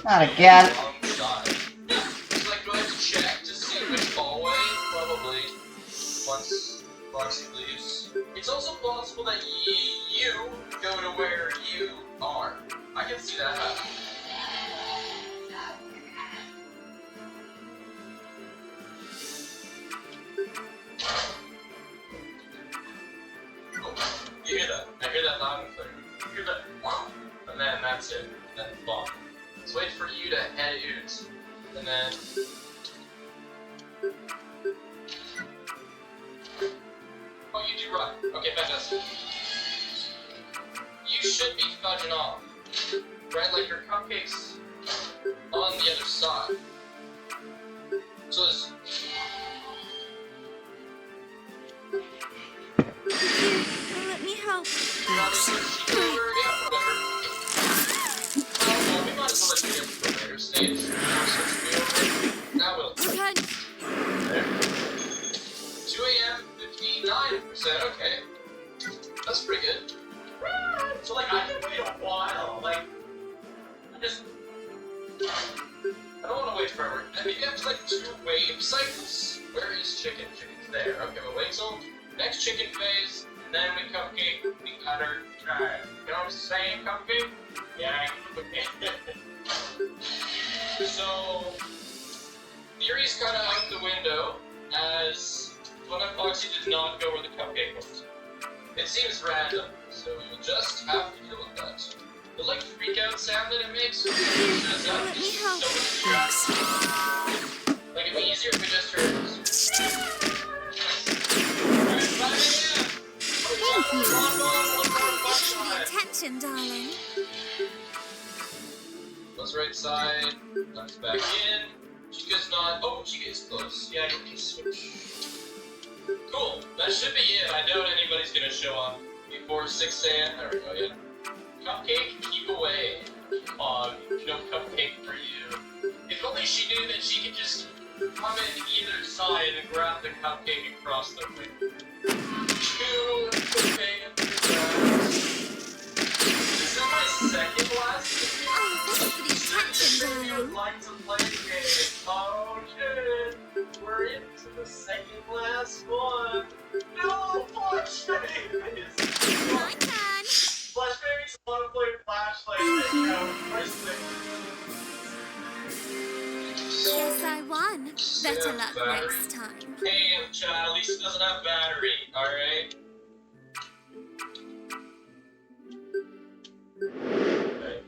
Not again. Wrong side. Yeah, so like, do I have to check to see which hallway? Probably. Once Foxy leaves. It's also possible that you go to where you are. I can see that happening. Oh, you hear that? I hear that loud and clear. You hear that? Wow. And then that's it. Then bomb. Let's wait for you to head out. And then. Oh, you do run. Okay, fantastic. You should be fudging off. Right, like your cupcakes on the other side. So this. Let me help. Yeah, whatever. We might as well let you get to the later stage. Now we'll. Okay. There. 2 a.m. 59%. Okay. That's pretty good. So like I can wait a while. Like I don't want to wait forever. I mean, you have to like 2 wave cycles. Where is chicken? Chicken's there. Okay, we'll wait till next chicken phase, and then we cupcake. We got her. Right. You know what I'm saying, cupcake? Yeah. So theory's kind of out the window, as Foxy did not go where the cupcake was. It seems random, so we will just have to deal with that. The like freak out sound that it makes when it shows up Let me is help. so distracting. Like it'd be easier if we just heard Alright, 5 a.m. Thank you. Oh, Thanks for the attention, darling. goes right side, comes back in. Chica's not. Oh, Chica is close. Yeah, you can switch. Cool. That should be it. I doubt anybody's gonna show up before 6 a.m. There we go. Yeah. Cupcake, keep away. No cupcake for you. If only she knew that she could just come in either side and grab the cupcake across the way. 2 cupcake. This is my second last. Oh, thanks for the attention, You would darling. like to play the game. Oh, good. We're into the second last one. No, Flash Babies. My turn. Flash Babies want to play Flashlight. Guess I won. Better luck battery. next time. Hey, Chad, at least it doesn't have battery, alright? Okay.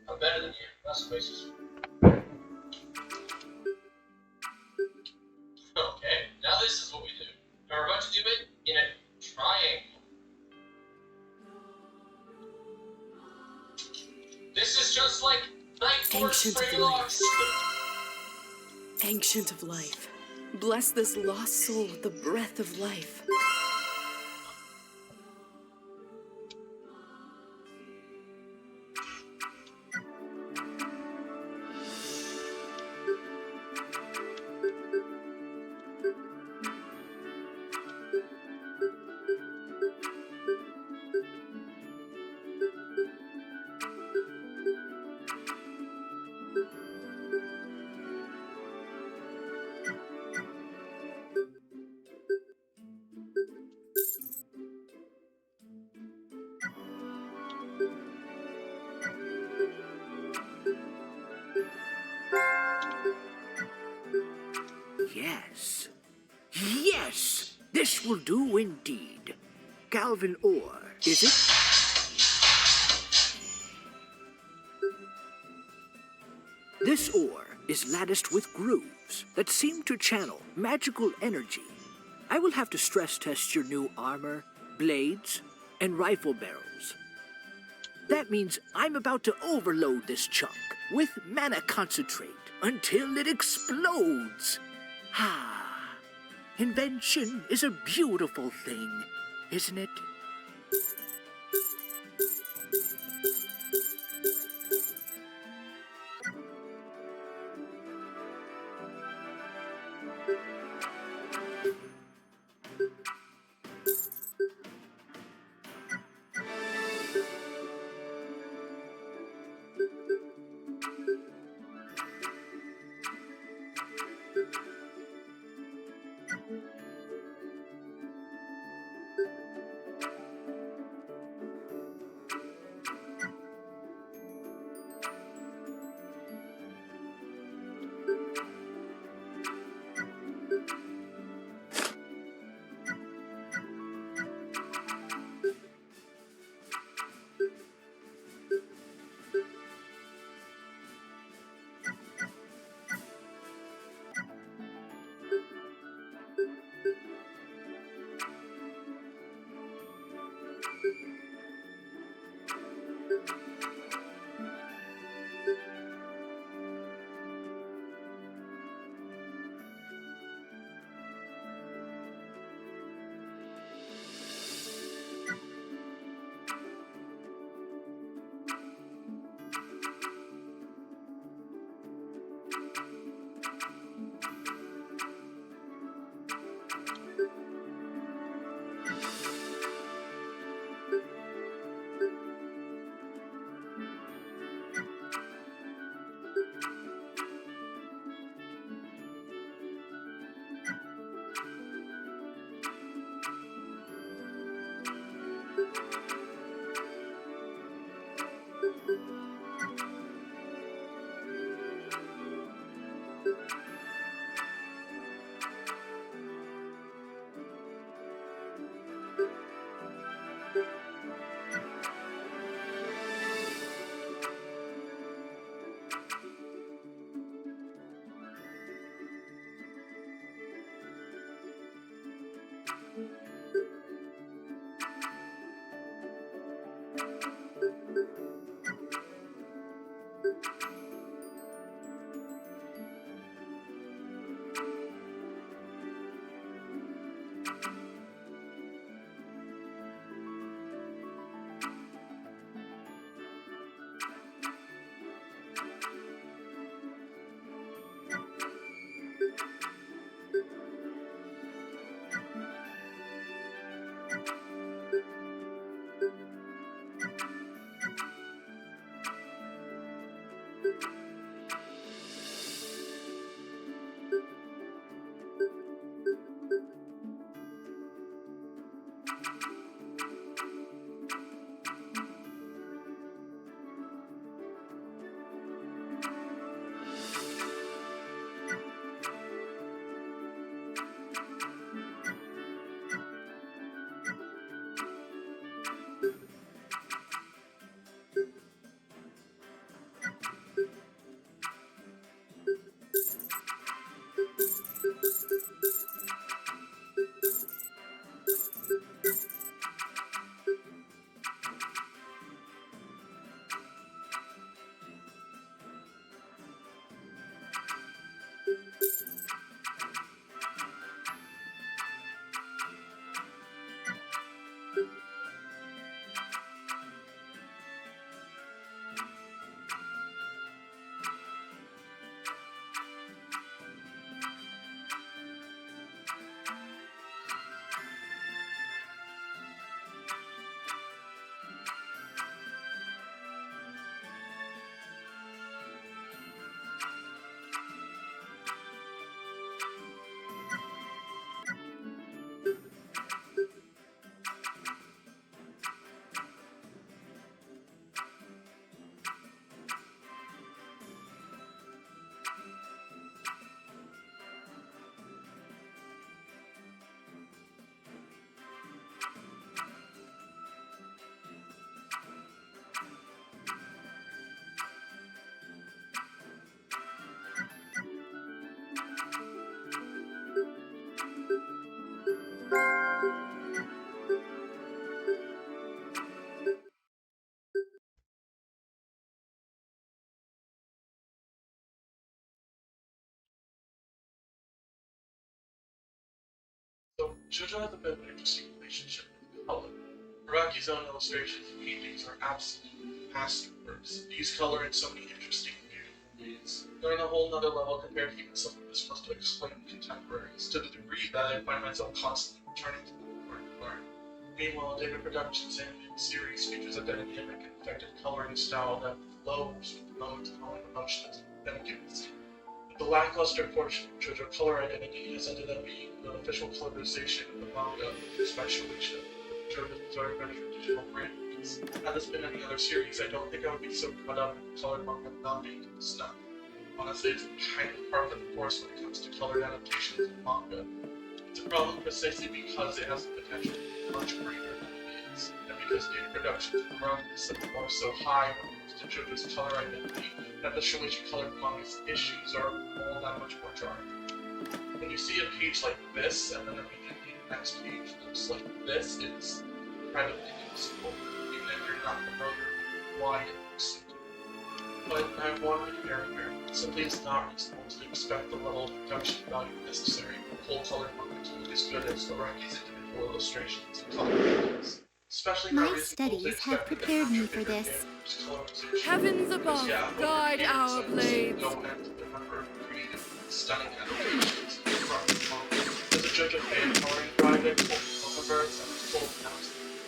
I'm better than you. That's racist. Okay, now this is what we do. And we're about to do it in a Ancient of life. Ancient of life. Bless this lost soul with the breath of life. Yes. Yes! This will do indeed. Galvin ore, is it? This ore is latticed with grooves that seem to channel magical energy. I will have to stress test your new armor, blades, and rifle barrels. That means I'm about to overload this chunk with mana concentrate until it explodes. Ah, invention is a beautiful thing, isn't it? JoJo has a bit of an interesting relationship with color. Araki's own illustrations and paintings are absolute masterworks. They use color in so many interesting and beautiful ways. They're on a whole nother level compared to even some of his most acclaimed contemporaries, to the degree that I find myself constantly returning to them for learn. Meanwhile, Data Productions' animated series features a dynamic and effective coloring style that flows with the modes and emotions that give the scene. The lackluster portion of JoJo color identity has ended up being the official colorization of the manga produced by Shueisha, JoJo's bizarre version of digital print. Had this been any other series, I don't think I would be so caught up in colored manga without being stuck. Honestly, it's kind of par for the course when it comes to colored adaptations of manga. It's a problem precisely because it has the potential to be much greater than it is, and because Data Productions and Manga set the bar so high when it comes to JoJo's color identity, that the Shueisha colored manga's issues are all that much more jarring. When you see a page like this, and then immediately the next page looks like this, it's incredibly noticeable, even if you're not familiar with why it looks so different. But I want to be very fair. Simply is not reasonable to expect the level of production value necessary for full colored manga to look as good as Araki's individual illustrations and color paintings. Especially My studies have prepared me for this. Heavens above, guide our blades. Stunning animations. As a JoJo fan, coloring project full of birds and full of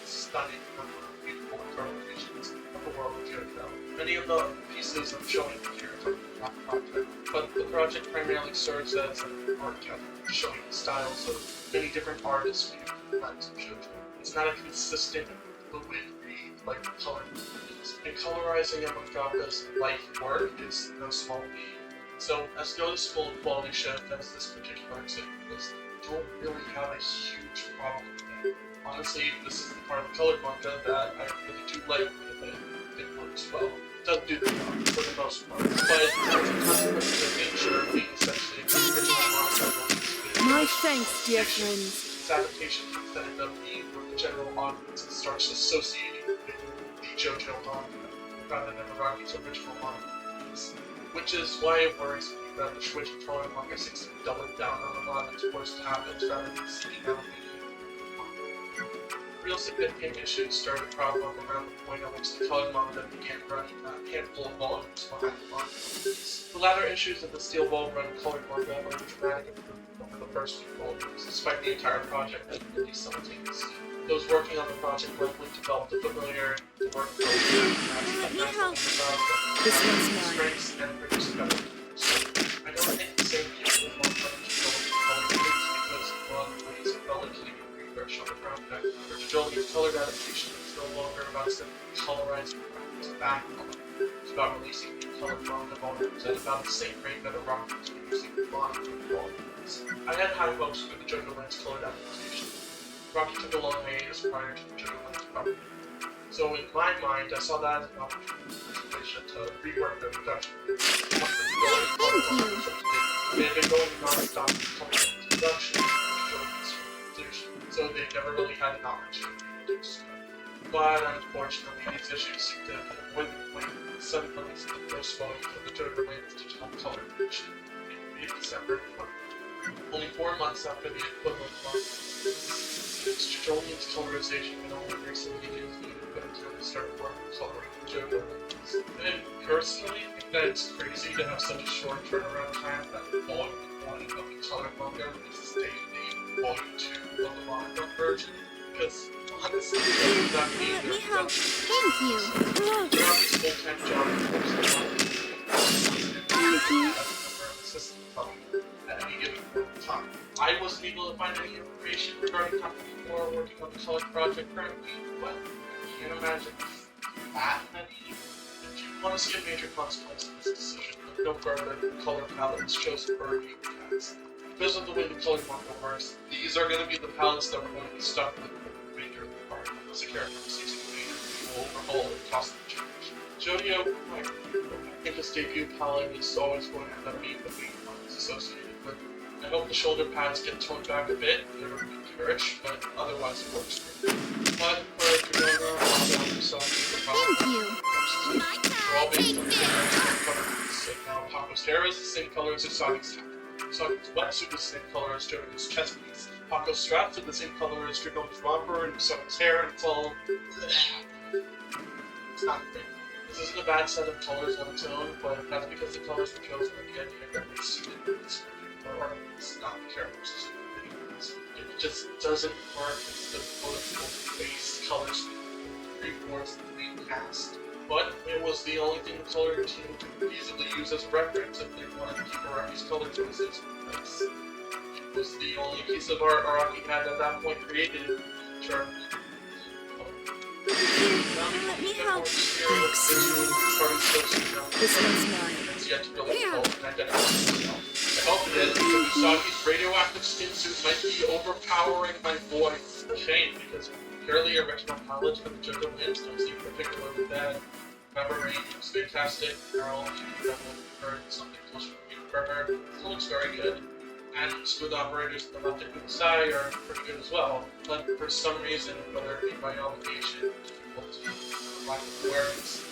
stunning number of beautiful interpretations of the world of JoJo. Many of the pieces I'm showing here are not project, but the project primarily serves as an art gallery, showing the styles of many different artists from different kinds of JoJo. It's not a consistent, fluid read like the coloring is, and colorizing a mangaka's life work is no small feat. So, as noticeable a quality shift as this particular example is, I don't really have a huge problem with it. Honestly, this is the part of the colored manga that I really do like with it. It works well. It doesn't do the job for the most part, but as a consequence of the nature of being essentially a conventional My thanks, dear friends. This adaptation can end up being where the general audience starts associating with the JoJo manga rather than Araki's original manga. Which is why it worries me that the Shueisha colored manga seems to be doubling down on a lot of its worst habits rather than seeking out the real significant issues started to crop up around the point at which the colored manga began running a handful of volumes behind the manga. The latter issues of the Steel Ball Run colored manga are a dramatic improvement over the first few volumes, despite the entire project being released simultaneously. Those working on the project likely developed a familiarity with the work of This one's mine. strengths and produce better. So, I don't think the same people will want to develop color grades because in a lot of ways it felt like getting a refresh on the project. For Joliet's colored adaptation is no longer about simply colorizing its back color. It's about releasing new colored manga volumes at about the same rate that Araki was producing manga volumes. I had high hopes for the JoJo Lands colored adaptation. Rocky took a long hiatus prior to the JoJo Lands property. So in my mind, I saw that as an opportunity for Shueisha to rework their production. They had been going non-stop in production, so they never really had an opportunity to do so. But unfortunately, these issues seem to have been avoided when the sudden release of the first volume of the JoJo Lands digital color edition in December 20. Only 4 months after the equivalent month. Joliet's colorization had only recently used the to start working coloring JoJo Lands. And personally, I think that it's crazy to have such a short turnaround time that Volume 1 of the colored manga releases day and date Volume 2 of the manga version. Because honestly, it would not be their production. Thank you. Araki's full-time job is assistant publisher at any given point in time. I wasn't able to find any information regarding how many people are working on the colored project currently, but I can't imagine that many. If you want to see a major consequence of this decision, look no further than the color palettes chosen for review cats. Because of the way the colored manga works, these are going to be the palettes that we're going to be stuck with for the remainder of the part, unless a character receives a major overhaul or costume change. Jodio, I think his debut palette is always going to end up being the main one it's associated with. I hope the shoulder pads get toned back a bit, they're encouraged, but otherwise it works for me. But for Toyota, Thank you. My they're all turn. based Take on this. the color. Now, Paco's hair is the same color as Usagi's hat. Usagi's wetsuit is the same color as Jojo's chest piece. Paco's straps are the same color as Dragone's romper and Usagi's hair, and it's all... It's not great. This isn't a bad set of colors on its own, but that's because the colors were chosen at the idea that they suited this or it's not the characters. It just doesn't work as the quote-unquote base colors reinforce the main cast. But it was the only thing the color team could feasibly use as a reference if they wanted to keep Araki's color choices, because it was the only piece of art Araki had at that point created. Sure. Let me help. This one's mine. It's yet to really develop an identity for itself. I hope it is, because Usagi's radioactive skin suit might be overpowering my voice. A shame, because purely original knowledge for the Jojo Limbs don't seem particularly bad. Remember Rain was fantastic. Carol, she heard something close for her. Still looks very good. And smooth operators in the left and Kusai are pretty good as well. But for some reason, whether it be by obligation, lack of awareness,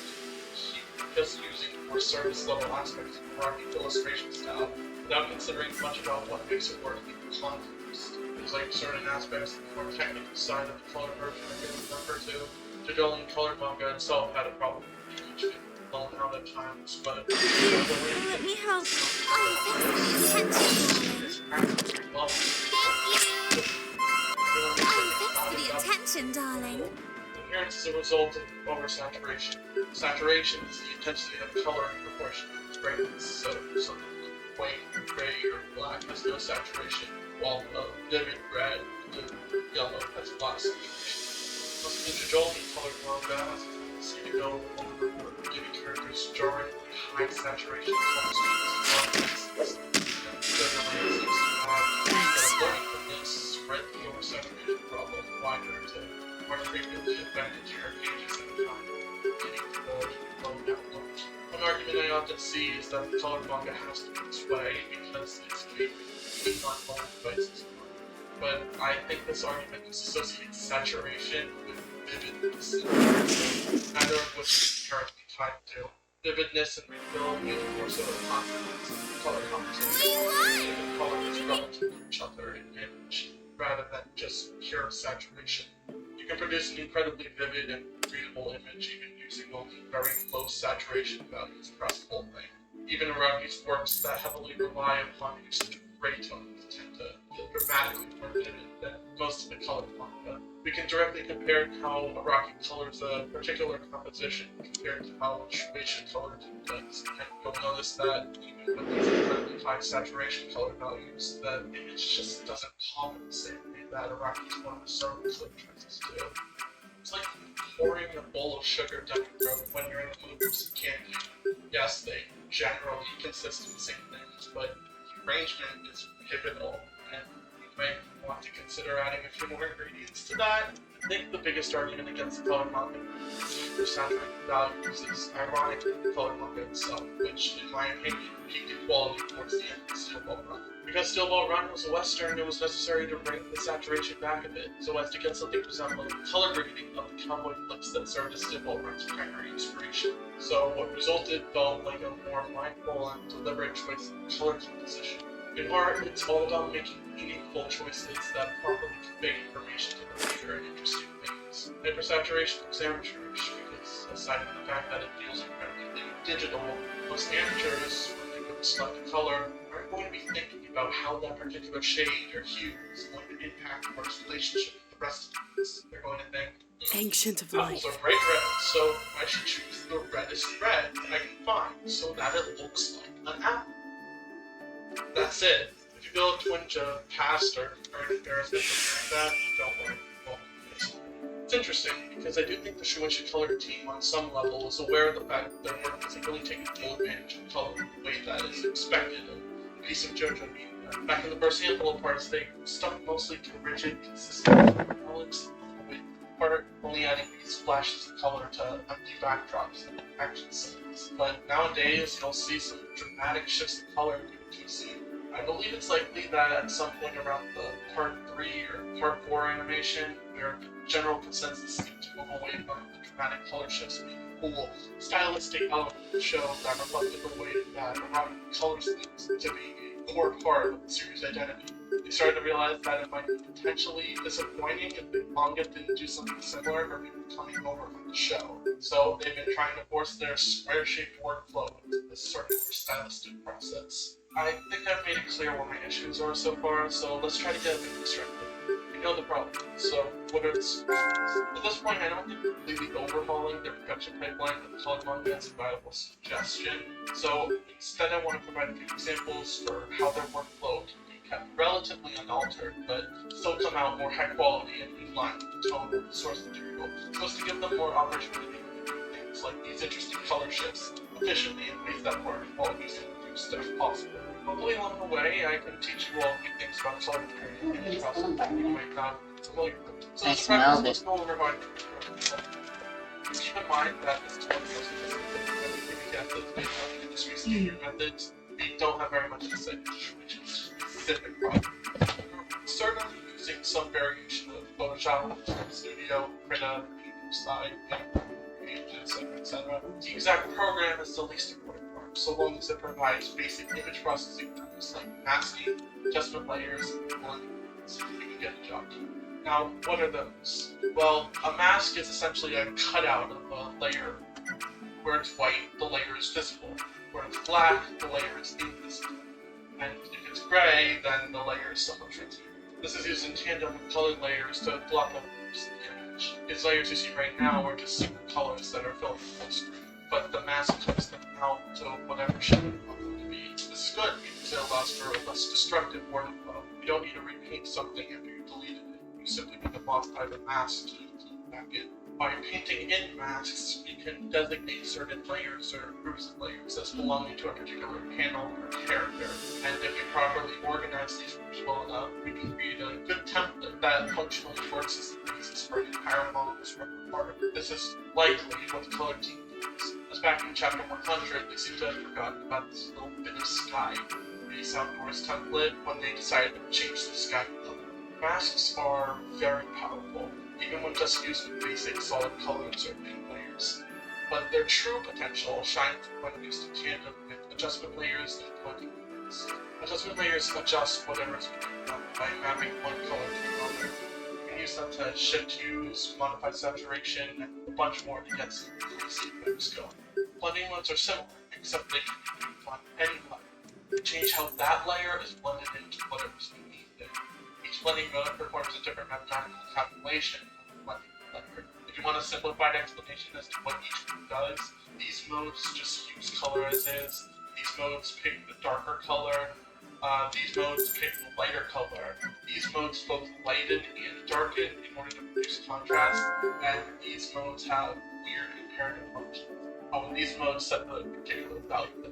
she just using more surface level aspects of Araki's illustration style without considering much about what makes it work in context. There's like certain aspects of the more technical side of the color version I can remember to. Jojolian colored manga itself had a problem with each long amount of times, but Let me help. Oh, thanks for the attention, darling. Appearance is a result of oversaturation. Saturation is the intensity of color in proportion to its brightness, so something like white, gray, or black has no saturation, while vivid red, blue, yellow has a lot of saturation. Most of the Jojolian colored manga has a tendency to go overboard, giving characters jarringly high saturation color schemes. Generally, it seems to have learning from this, spread the oversaturation problem wider to more frequently affected your pages at a time, getting to the low outlook. One argument I often see is that the colored manga has to be this way because it's made on mobile devices. But I think this argument associates saturation with vividness, neither of which is inherently tied to. Vividness and refill is more so a consequence of the color composition. The color is relative to each other in image, rather than just pure saturation. You can produce an incredibly vivid and readable image even using only very low saturation values across the whole thing. Even Araki's works that heavily rely upon usage of gray tones tend to feel dramatically more vivid than most of the colored manga. We can directly compare how Araki colors a particular composition compared to how Shueisha colored it does, and you'll notice that even with these incredibly high saturation color values, the image just doesn't pop in the same way that Araki's one of certain clip choices do. It's like pouring a bowl of sugar down your throat when you're in the mood for some candy. Yes, they generally consist of the same things, but the arrangement is pivotal, and you may want to consider adding a few more ingredients to that. I think the biggest argument against the colored manga for saturated values is ironically the colored manga itself, which, in my opinion, peaked in quality towards the end of Steel Ball Run. Because Steel Ball Run was a western, it was necessary to bring the saturation back a bit, so as to get something resembling the color grading of the cowboy flips that served as Steel Ball Run's primary inspiration. So what resulted felt like a more mindful and deliberate choice of color composition. In art, it's all about making meaningful choices that properly convey information to the reader in interesting ways. Hypersaturation is amateurish because, aside from the fact that it feels incredibly digital, most amateurs, when they go to select a color, aren't going to be thinking about how that particular shade or hue is going to impact the art's relationship with the rest of the piece. They're going to think, Ancient of apples life. are bright red, so I should choose the reddest red I can find so that it looks like an apple. That's it. If you build a twinge of past or current embarrassment like that, don't worry. Well, it's interesting because I do think the Shueisha color team on some level is aware of the fact that their work doesn't really take full advantage of color in the way that is expected of a piece of JoJo media. Back in the first handful of parts, they stuck mostly to rigid, consistent palettes, with part only adding these flashes of color to empty backdrops and action scenes. But nowadays, you'll see some dramatic shifts in color in PC. I believe it's likely that at some point around the Part 3 or Part 4 animation, where the general consensus seemed to move away from the dramatic color shifts being cool, stylistic elements of the show that reflected the way that Araki color schemes to be core part of the series' identity. They started to realize that it might be potentially disappointing if the manga didn't do something similar for people coming over from the show. So they've been trying to force their square-shaped workflow into this sort of stylistic process. I think I've made it clear what my issues are so far, so let's try to get a bit constructive. We know the problem, so what are the solutions? At this point, I don't think completely overhauling their production pipeline with colored manga is a viable suggestion. So instead, I want to provide a few examples for how their workflow can be kept relatively unaltered, but still come out more high quality and in line with the tone of the source material, so as to give them more opportunity to do things like these interesting color shifts efficiently in ways that work while using the new stuff possible. Hopefully along the way, I can teach you all new things about color material and process that you might not be familiar with. So I this smelled let's go over how I keep in mind that this is one of the most specific methods based on industry standard methods. We don't have very much to say, which is a specific problem. We're certainly using some variation of Photoshop, Studio, Krita, Side, Pages, etc. The exact program is the least important part, so long as it provides basic image processing tools like masking, adjustment layers, and blending. You can get the job done. Now, what are those? Well, a mask is essentially a cutout of a layer. Where it's white, the layer is visible. Where it's black, the layer is invisible. And if it's gray, then the layer is somewhat transparent. This is used in tandem with colored layers to block out the image. These layers you see right now are just single colors that are filled full screen. But the mask cuts them out to whatever shape you want them to be. This is good because it allows for a less destructive workflow. You don't need to repaint something after you deleted it. You simply need to modify the mask to keep back in. By painting in masks, we can designate certain layers or groups of layers as belonging to a particular panel or character. And if we properly organize these groups well enough, we can create a good template that functionally works as the basis for an entire manga's part. This is likely what the color team does. As back in chapter 100, they seem to have forgotten about this little bit of sky base outdoors template when they decided to change the sky color. Masks are very powerful, even when just used with basic solid colors or paint layers. But their true potential shines when used in tandem with adjustment layers and blending layers. Adjustment layers adjust whatever is being done by mapping one color to another. You can use them to shift hues, modify saturation, and a bunch more to get some really sequence going. Blending modes are similar, except they can be used on any layer. You change how that layer is blended into whatever's beneath it. Each blending mode performs a different mathematical calculation of the blending layer. If you want a simplified explanation as to what each mode does, these modes just use color as is. These modes pick the darker color. These modes pick the lighter color. These modes both lighten and darken in order to produce contrast. And these modes have weird comparative functions. These modes set the particular value